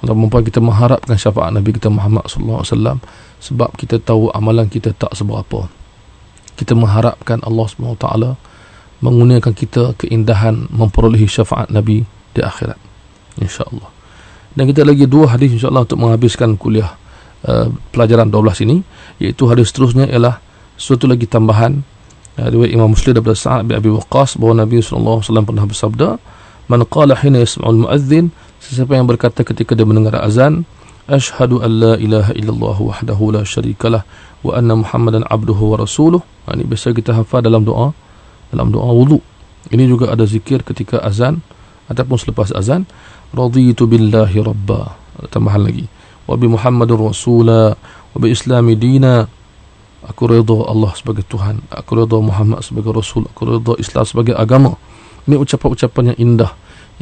Speaker 13: walaupun kita mengharapkan syafaat Nabi kita Muhammad sallallahu alaihi wasallam, sebab kita tahu amalan kita tak seberapa. Kita mengharapkan Allah SWT menggunakan kita keindahan memperolehi syafaat Nabi di akhirat, insya-Allah. Dan kita lagi 2 hadis insya-Allah untuk menghabiskan kuliah pelajaran 12 ini, iaitu hadis seterusnya ialah suatu lagi tambahan riwayat Imam Muslim daripada Sa'ad bin Abi Waqqas, bahawa Nabi sallallahu alaihi wasallam pernah bersabda, man qala hina yasma'ul muadzin, sesiapa yang berkata ketika dia mendengar azan, asyhadu an la ilaha illallah wahdahu la syarikalah wa anna muhammadan abduhu wa rasuluh. Ini biasa kita hafal dalam doa wudu. Ini juga ada zikir ketika azan ataupun selepas azan, raditu billahi rabba, tambahan lagi, wa bi muhammadur rasula wa bi islami dina, aku redha Allah sebagai Tuhan, aku redha Muhammad sebagai Rasul, aku redha Islam sebagai agama. Ini ucapan-ucapan yang indah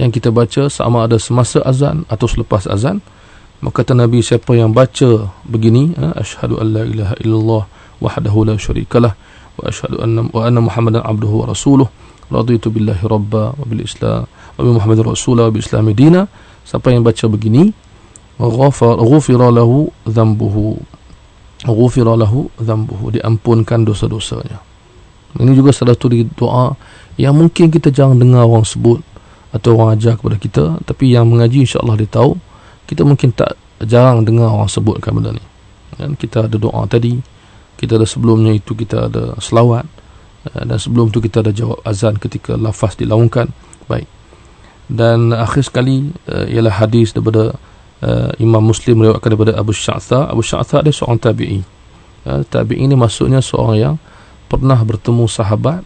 Speaker 13: yang kita baca sama ada semasa azan atau selepas azan. Maka kata Nabi, siapa yang baca begini, asyhadu an la ilaha illallah wahdahu la syarikalah wa asyhadu anna muhammadan abduhu wa rasuluh, raditu billahi rabba wa bil islam wa bi muhammadin rasula wa bi islami dina. Siapa yang baca begini, ghufira lahu dhanbuhu, diampunkan dosa-dosanya. Ini juga salah satu doa yang mungkin kita jarang dengar orang sebut atau orang ajar kepada kita, tapi yang mengaji insya-Allah dia tahu. Kita mungkin tak jarang dengar orang sebutkan benda ni. Dan kita ada doa tadi, kita ada sebelumnya itu kita ada selawat, dan sebelum tu kita ada jawab azan ketika lafaz dilaungkan. Baik. Dan akhir sekali ialah hadis daripada Imam Muslim meriwayatkan daripada Abu Sya'tha. Abu Sya'tha dia seorang tabi'i. Tabi'i ini maksudnya seorang yang pernah bertemu sahabat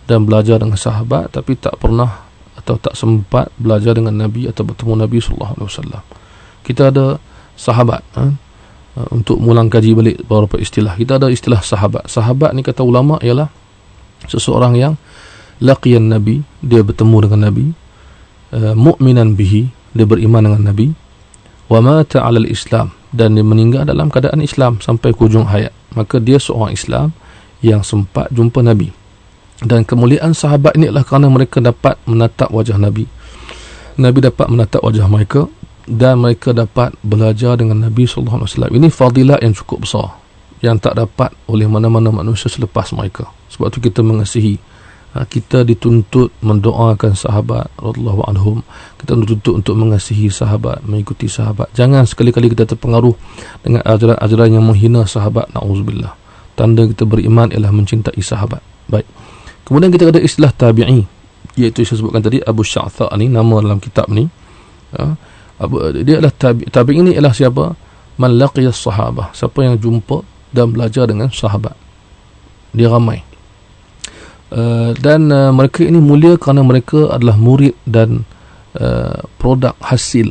Speaker 13: dan belajar dengan sahabat, tapi tak pernah atau tak sempat belajar dengan Nabi atau bertemu Nabi sallallahu alaihi wasallam. Kita ada sahabat, untuk mulang kaji balik beberapa istilah. Kita ada istilah sahabat. Sahabat ni kata ulama ialah seseorang yang laqiyan Nabi, dia bertemu dengan Nabi, mu'minan bihi, dia beriman dengan Nabi, wa mata 'alal Islam, dan dia meninggal dalam keadaan Islam sampai ke hujung hayat. Maka dia seorang Islam yang sempat jumpa Nabi. Dan kemuliaan sahabat ini adalah kerana mereka dapat menatap wajah Nabi. Nabi dapat menatap wajah mereka dan mereka dapat belajar dengan Nabi sallallahu alaihi wasallam. Ini fadilat yang cukup besar yang tak dapat oleh mana-mana manusia selepas mereka. Sebab tu kita mengasihi, kita dituntut mendoakan sahabat radhiyallahu anhum. Kita dituntut untuk mengasihi sahabat, mengikuti sahabat. Jangan sekali-kali kita terpengaruh dengan ajaran-ajaran yang menghina sahabat. Na'udzubillah. Tanda kita beriman ialah mencintai sahabat. Baik. Kemudian kita ada istilah tabi'i, iaitu saya sebutkan tadi, Abu Sya'tha ni nama dalam kitab ni. Dia adalah tabi'i ini ialah siapa? Man laqiyas sahabah, siapa yang jumpa dan belajar dengan sahabat. Dia ramai. Dan mereka ini mulia kerana mereka adalah murid dan produk hasil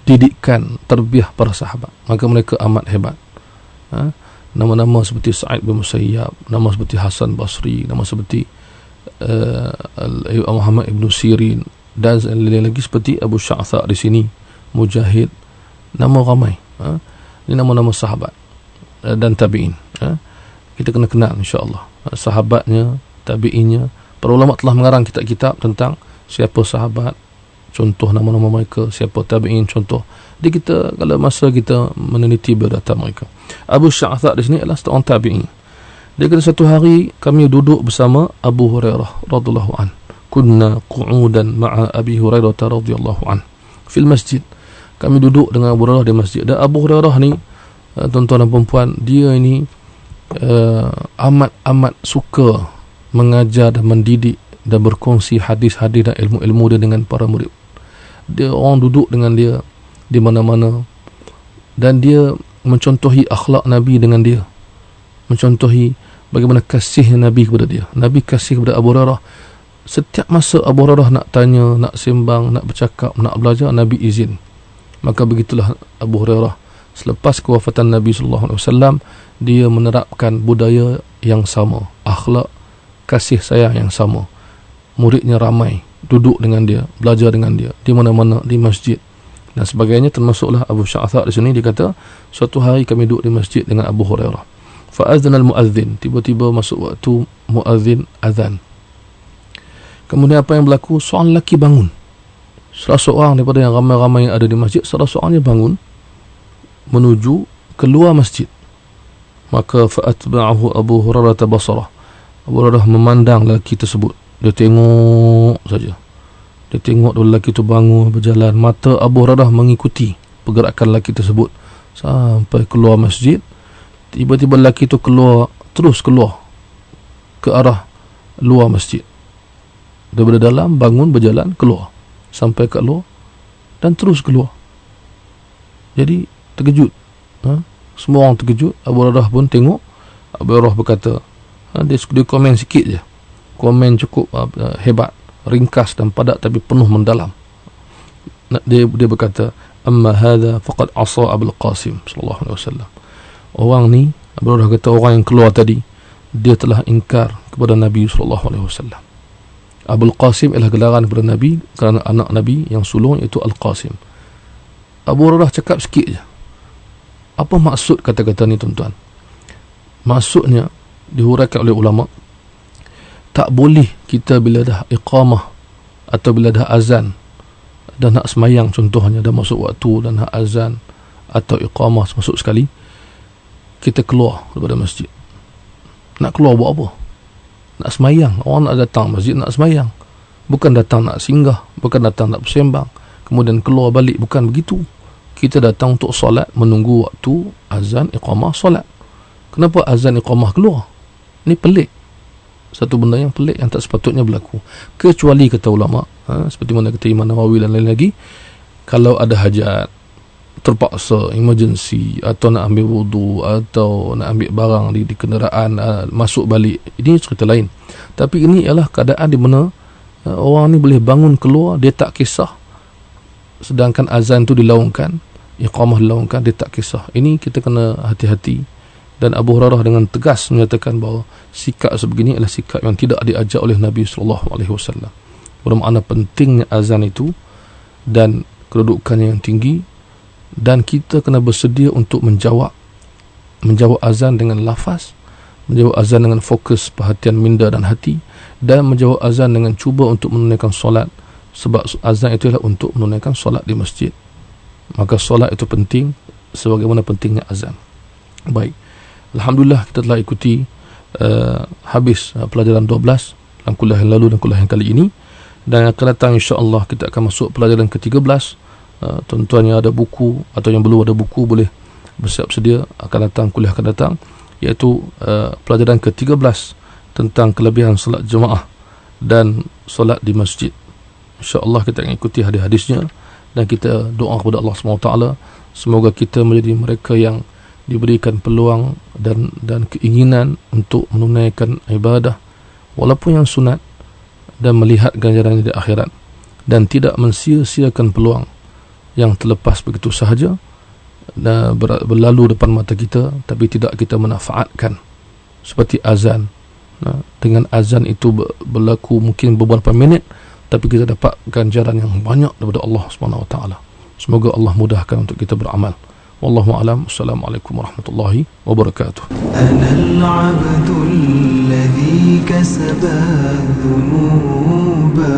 Speaker 13: didikan terbiah para sahabat, maka mereka amat hebat. Nama-nama seperti Sa'id bin Musayyab, nama seperti Hasan Basri, nama seperti Muhammad ibn Sirin, dan lain lagi seperti Abu Sya'tha di sini, Mujahid, nama ramai. Ini nama-nama sahabat dan tabi'in. Kita kena kenal insya-Allah sahabatnya, tabi'innya. Para ulama telah mengarang kitab-kitab tentang siapa sahabat, contoh nama-nama mereka, siapa tabi'in, contoh. Jadi kita, kalau masa kita meneliti biodata mereka, Abu Sya'tha di sini adalah seorang tabi'in. Dia kata, satu hari kami duduk bersama Abu Hurairah radhiyallahu an. Kunna qu'udan ma'a Abi Hurairah radhiyallahu an fil masjid. Kami duduk dengan Abu Hurairah di masjid. Dan Abu Hurairah ni, tuan-tuan dan perempuan, dia ini amat suka mengajar dan mendidik dan berkongsi hadis-hadis dan ilmu-ilmu dia dengan para murid. Dia orang duduk dengan dia di mana-mana, dan dia mencontohi akhlak Nabi dengan dia, mencontohi bagaimana kasih Nabi kepada dia. Nabi kasih kepada Abu Hurairah. Setiap masa Abu Hurairah nak tanya, nak sembang, nak bercakap, nak belajar, Nabi izin. Maka begitulah Abu Hurairah, selepas kewafatan Nabi SAW, dia menerapkan budaya yang sama, akhlak kasih sayang yang sama. Muridnya ramai, duduk dengan dia, belajar dengan dia di mana-mana, di masjid dan sebagainya. Termasuklah Abu Sya'tha di sini. Dia kata, suatu hari kami duduk di masjid dengan Abu Hurairah. Fa'adzana al-mu'adzin, tiba-tiba masuk waktu mu'adzin azan. Kemudian apa yang berlaku? Seorang lelaki bangun. Salah seorang daripada yang ramai-ramai yang ada di masjid, salah seorangnya bangun menuju keluar masjid. Maka fa'atba'ahu Abu Hurairah basarah. Abu Hurairah memandang lelaki tersebut. Dia tengok saja. Dia tengok lelaki itu bangun berjalan. Mata Abu Hurairah mengikuti pergerakan lelaki tersebut sampai keluar masjid. Tiba-tiba lelaki itu terus keluar ke arah luar masjid. Daripada dalam bangun berjalan keluar sampai ke luar dan terus keluar. Jadi terkejut. Semua orang terkejut. Abu Hurairah pun tengok. Abu Hurairah berkata, dia komen sikit je. Komen cukup hebat, ringkas dan padat tapi penuh mendalam. Dia berkata, amma hadha faqad asa Abul Qasim sallallahu alaihi wasallam. Orang ni, Abu Hurairah kata, orang yang keluar tadi, dia telah ingkar kepada Nabi sallallahu alaihi wasallam. Abul Qasim ialah gelaran kepada Nabi kerana anak Nabi yang sulung iaitu Al-Qasim. Abu Hurairah cakap sikit je. Apa maksud kata-kata ni, tuan-tuan? Maksudnya dihuraikan oleh ulama, tak boleh kita bila dah iqamah atau bila dah azan dan nak semayang, contohnya dah masuk waktu dan nak azan atau iqamah masuk sekali, kita keluar daripada masjid. Nak keluar buat apa? Nak semayang. Orang nak datang masjid nak semayang, bukan datang nak singgah, bukan datang nak bersembang kemudian keluar balik. Bukan begitu. Kita datang untuk solat, menunggu waktu azan, iqamah, solat. Kenapa azan, iqamah keluar? Ini pelik. Satu benda yang pelik, yang tak sepatutnya berlaku. Kecuali kata ulama, seperti mana kata Imam Nawawi dan lain lagi, kalau ada hajat, terpaksa, emergency, atau nak ambil wudu, atau nak ambil barang di kenderaan, masuk balik, ini cerita lain. Tapi ini ialah keadaan di mana orang ni boleh bangun keluar, dia tak kisah. Sedangkan azan tu dilaungkan, iqamah dilaungkan, dia tak kisah. Ini kita kena hati-hati. Dan Abu Hurairah dengan tegas menyatakan bahawa sikap sebegini adalah sikap yang tidak diajar oleh Nabi SAW. Bermakna pentingnya azan itu dan kedudukannya yang tinggi, dan kita kena bersedia untuk menjawab azan dengan lafaz, menjawab azan dengan fokus perhatian minda dan hati, dan menjawab azan dengan cuba untuk menunaikan solat, sebab azan itu adalah untuk menunaikan solat di masjid. Maka solat itu penting sebagaimana pentingnya azan. Baik, alhamdulillah kita telah ikuti habis pelajaran 12 dalam kuliah yang lalu dan kuliah yang kali ini, dan akan datang insya-Allah kita akan masuk pelajaran ke-13. Tuan-tuan yang ada buku atau yang belum ada buku boleh bersiap sedia, akan datang kuliah akan datang, iaitu pelajaran ke-13 tentang kelebihan solat jemaah dan solat di masjid. InsyaAllah kita akan ikuti hadis-hadisnya, dan kita doa kepada Allah SWT semoga kita menjadi mereka yang diberikan peluang dan keinginan untuk menunaikan ibadah walaupun yang sunat, dan melihat ganjarannya di akhirat, dan tidak mensia-siakan peluang yang terlepas begitu sahaja dan berlalu depan mata kita, tapi tidak kita manfaatkan. Seperti azan. Dengan azan itu berlaku mungkin beberapa minit, tapi kita dapat ganjaran yang banyak daripada Allah SWT. Semoga Allah mudahkan untuk kita beramal. Wallahu a'lam. Assalamualaikum warahmatullahi wabarakatuh.
Speaker 5: Anal 'abdul ladzi kasaba dhunuba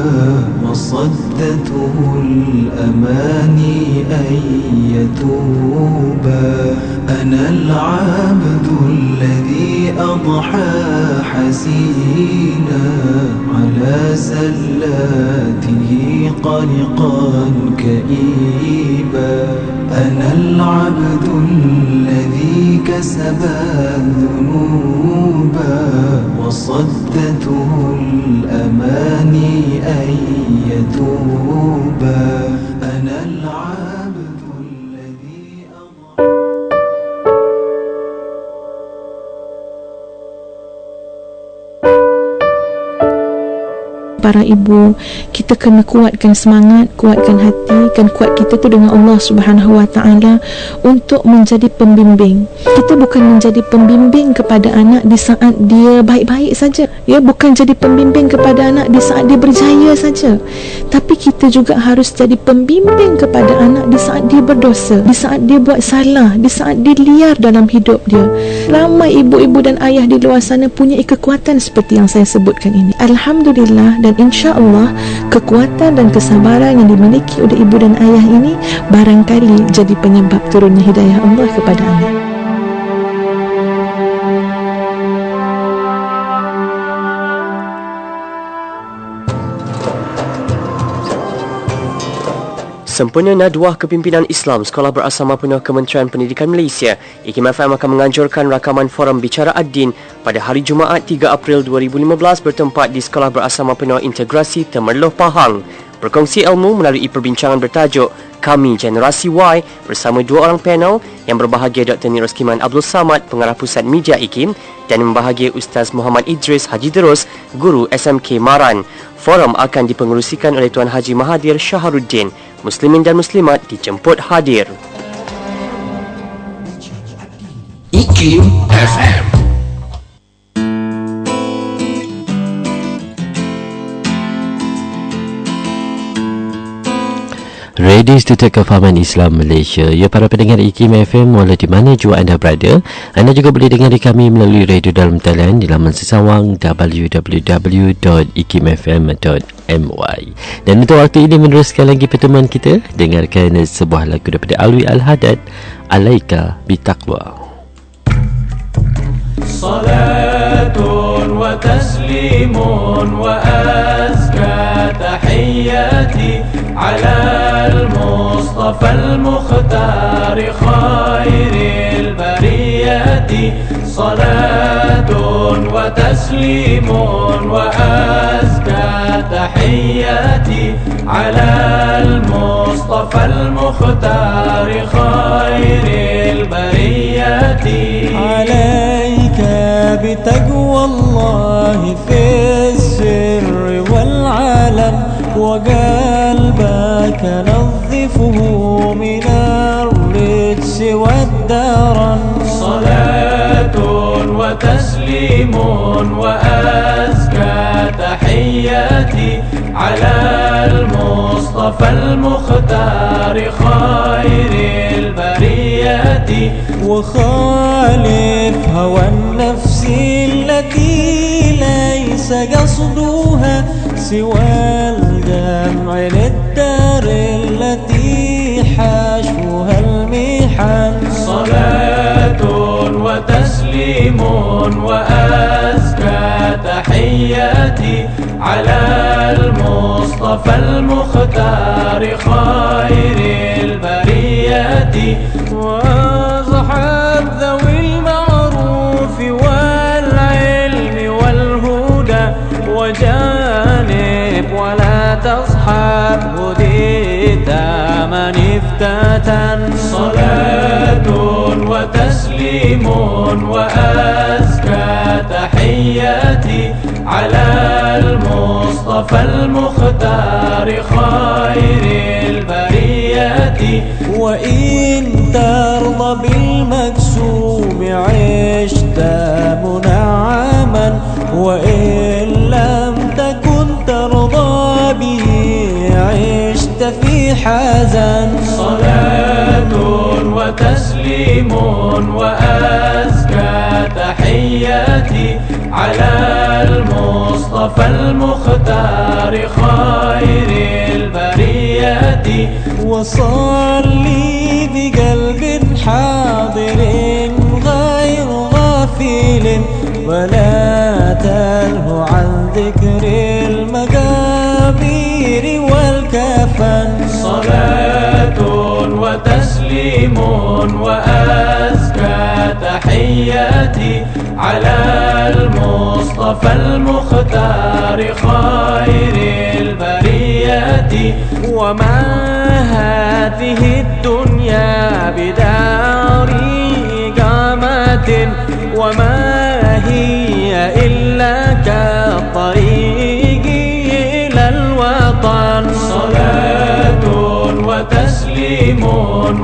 Speaker 5: wa saddatuhu al-amani ay yatuba. Anal 'abdul ladzi adha hasina ala zallatihi qaniqan kaiba. Anal العبد الذي كسب الذنوب وصدته الأماني أن يتوبا. أنا العبد الذي
Speaker 7: Para ibu, kita kena kuatkan semangat, kuatkan hati, kan kuat kita tu dengan Allah Subhanahu Wa Taala untuk menjadi pembimbing. Kita bukan menjadi pembimbing kepada anak di saat dia baik-baik saja, ya, bukan jadi pembimbing kepada anak di saat dia berjaya saja, tapi kita juga harus jadi pembimbing kepada anak di saat dia berdosa, di saat dia buat salah, di saat dia liar dalam hidup dia. Ramai ibu-ibu dan ayah di luar sana punya kekuatan seperti yang saya sebutkan ini. Alhamdulillah, dan insya-Allah kekuatan dan kesabaran yang dimiliki oleh ibu dan ayah ini barangkali jadi penyebab turunnya hidayah Allah kepada anak.
Speaker 11: Sempena Nadwah Kepimpinan Islam Sekolah Berasama Penuh Kementerian Pendidikan Malaysia, IKIM FM akan menganjurkan rakaman forum Bicara Ad-Din pada hari Jumaat 3 April 2015 bertempat di Sekolah Berasama Penuh Integrasi Temerloh Pahang. Berkongsi ilmu melalui perbincangan bertajuk Kami Generasi Y bersama dua orang panel yang berbahagia Dr. Niroskiman Abdul Samad, Pengarah Pusat Media IKIM, dan membahagia Ustaz Muhammad Idris Haji Terus, Guru SMK Maran. Forum akan dipengerusikan oleh Tuan Haji Mahathir Syaharuddin. Muslimin dan Muslimat dijemput hadir.
Speaker 12: IKIM FM. Radio Institut Kefahaman Islam Malaysia. Ya, para pendengar IKIM FM walau di mana jua anda berada, anda juga boleh dengar kami melalui radio dalam talian di laman sesawang www.ikimfm.my. Dan untuk waktu ini meneruskan lagi pertemuan kita, dengarkan sebuah lagu daripada Alwi Al-Haddad, Alaika Bitaqwa.
Speaker 5: Salatun wa taslimun wa azka tahiyyati ala al-Mustafa al-Mukhtar khairil bariyati. Salatun wa taslimun wa azka tahiyyati ala al-Mustafa al-Mukhtar khairil bariyati. Alayka bitaqwa Allah fi sirri wal alam wa قلبك نظفه من الرجس والدرن. صلاة وتسليم وأزكى تحياتي على المصطفى المختار خير البريات. وخالف هوى النفس التي ليس قصدها سوى الجمع للدار التي حاشوها المحن. صلاة وتسليم وأزكى تحياتي على المصطفى المختار خير البريات. وصحب ذوي المعروف والعلم والهدى وجانب ولا تصحب هديت من افتتن. صلاة وتسليم وأزكى تحياتي على المصطفى المختار خير البريات. وإن ترضى بالمكسوم عشت منعما وإن لم تكن ترضى به عشت في حزن صلاة وتسليم وأزكى تحياتي على المصطفى المختار خير البريات وصلي بقلب حاضر غير غافل ولا تله عن ذكر المقابر والكفن صلاة وتسليم وأزكى تحياتي على المصطفى المختار خير البريات وما هذه الدنيا بدار إقامة وما هي إلا كالطريق إلى الوطن صلاة وتسليم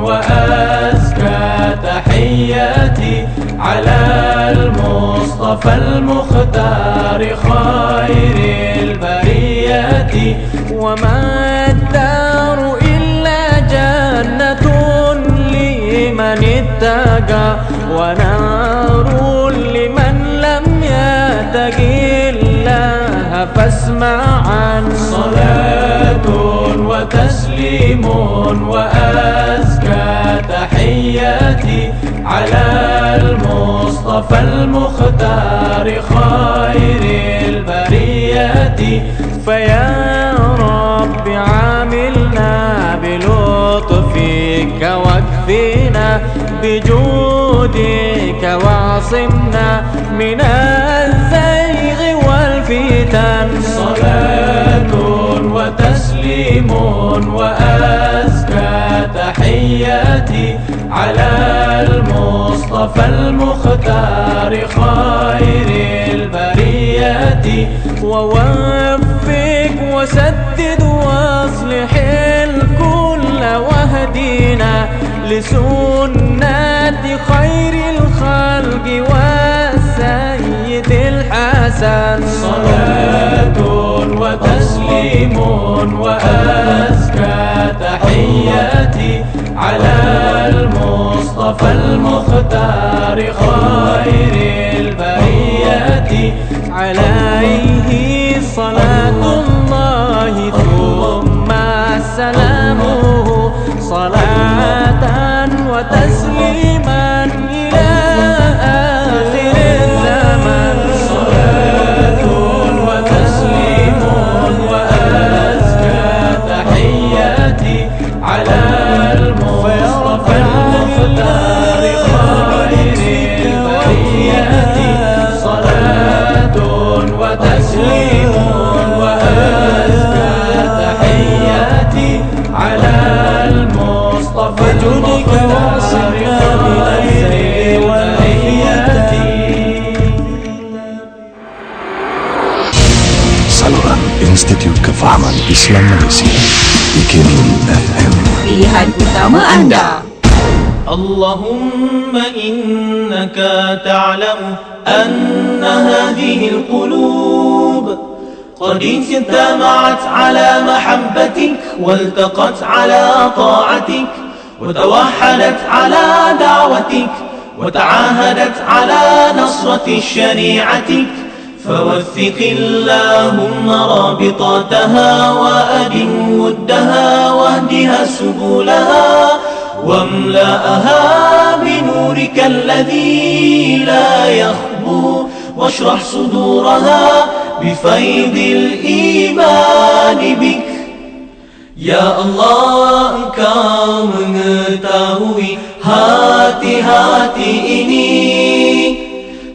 Speaker 5: وأزكى تحياتي على المصطفى المختار خير البريات وما الدار إلا جنة لمن اتقى ونار لمن لم يتق الله فاسمع عن صلاة وتسليم وأزكى تحياتي على المصطفى المختار خير البريات فيا رب عاملنا بلطفك واكفنا بجودك واعصمنا من الزيغ والفتن صلاة وتسليم وأزكى تحياتي على المصطفى المختار خير البريات ووفق وسدد واصلح الكل واهدنا لسنة خير الخلق والسيد الحسن صلاة وتسليم وأزكى تحياتي على المصطفى المختار خير البريات عليه صلاة الله ثم سلامه صلاة وتسليما إلى آخر الزمان صلاة وتسليم وأزكى تحياتي على المصطفى المختار خير البريات صلاة وتسليم وأزكى تحياتي على المصطفى جودك واصلنا بخير البريات
Speaker 3: Saluran Institut Kefahaman Islam Malaysia IKIM FM
Speaker 4: Pilihan utama anda.
Speaker 5: اللهم إنك تعلم أن هذه القلوب قد اجتمعت على محبتك والتقت على طاعتك وتوحدت على دعوتك وتعاهدت على نصرة شريعتك فوثق اللهم رابطاتها وأدم ودها واهدها سبلها واملأها بنورك الذي لا يخبو واشرح صدورها بفيض الإيمان بك Ya Allah, Engkau mengetahui hati-hati ini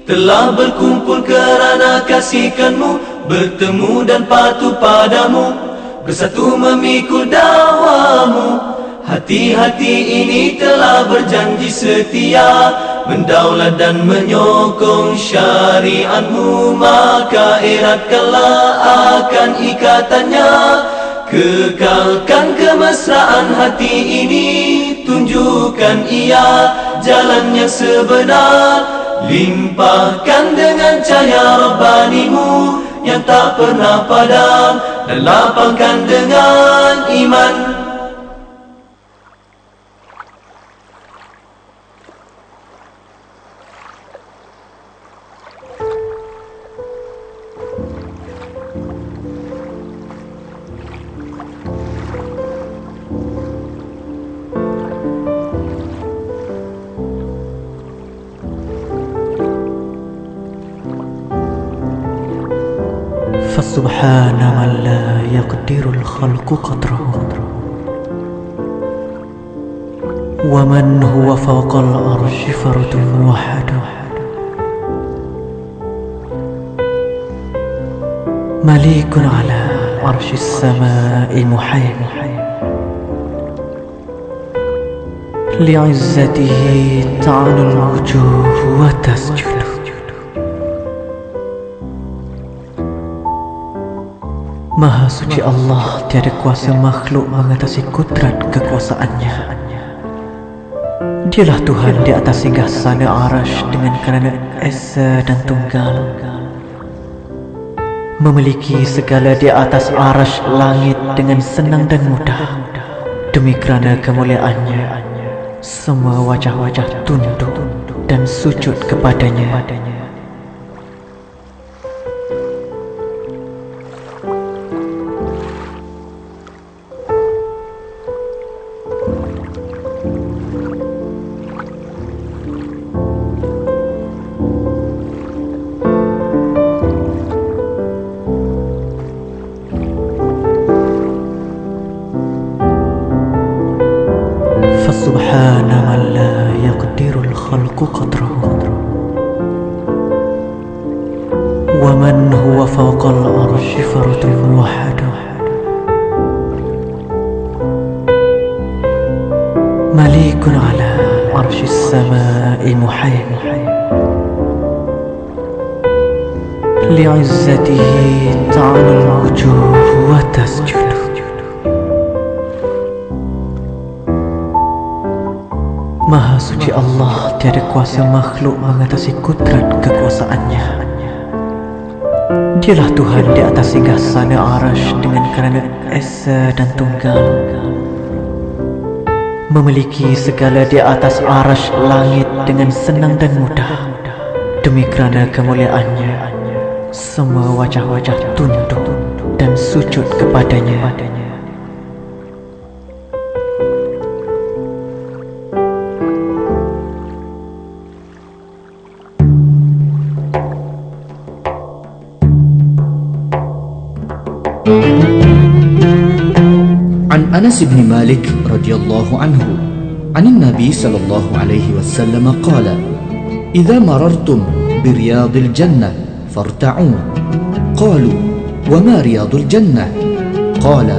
Speaker 5: telah berkumpul kerana kasihkan-Mu, bertemu dan patuh padamu, bersatu memikul dakwamu. Hati-hati ini telah berjanji setia mendaulat dan menyokong syariat-Mu, maka eratkanlah akan ikatannya Kekalkan kemesraan hati ini, tunjukkan ia jalan yang sebenar. Limpahkan dengan cahaya Rabbanimu yang tak pernah padam, dan lapangkan dengan iman.
Speaker 14: فسبحان من لا يقدر الخلق قدره ومن هو فوق العرش فرد وحده مليك على عرش السماء محيم لعزته تعلو الوجوه وتسجد Maha suci Allah, tiada kuasa makhluk mengatasi kudrat kekuasaannya. Dialah Tuhan di atas singgasana Arash dengan kerana Esa dan Tunggal, memiliki segala di atas Arash langit dengan senang dan mudah. Demi kerana kemuliaannya, semua wajah-wajah tunduk dan sujud kepadanya. فسبحان من لا يقدر الخلق قدره ومن هو فوق العرش فرد وحده مليك على عرش السماء محيم لعزته تعلو الوجوه وتسجد Maha suci Allah, tiada kuasa makhluk mengatasi kudrat kekuasaannya. Dialah Tuhan di atas singgasana Arash dengan kerana Esa dan Tunggal, memiliki segala di atas Arash langit dengan senang dan mudah. Demi kerana kemuliaannya, semua wajah-wajah tunduk dan sujud kepadanya.
Speaker 15: عن أنس بن مالك رضي الله عنه عن النبي صلى الله عليه وسلم قال: إذا مررتم برياض الجنة فارتعوا. قالوا: وما رياض الجنة؟ قال: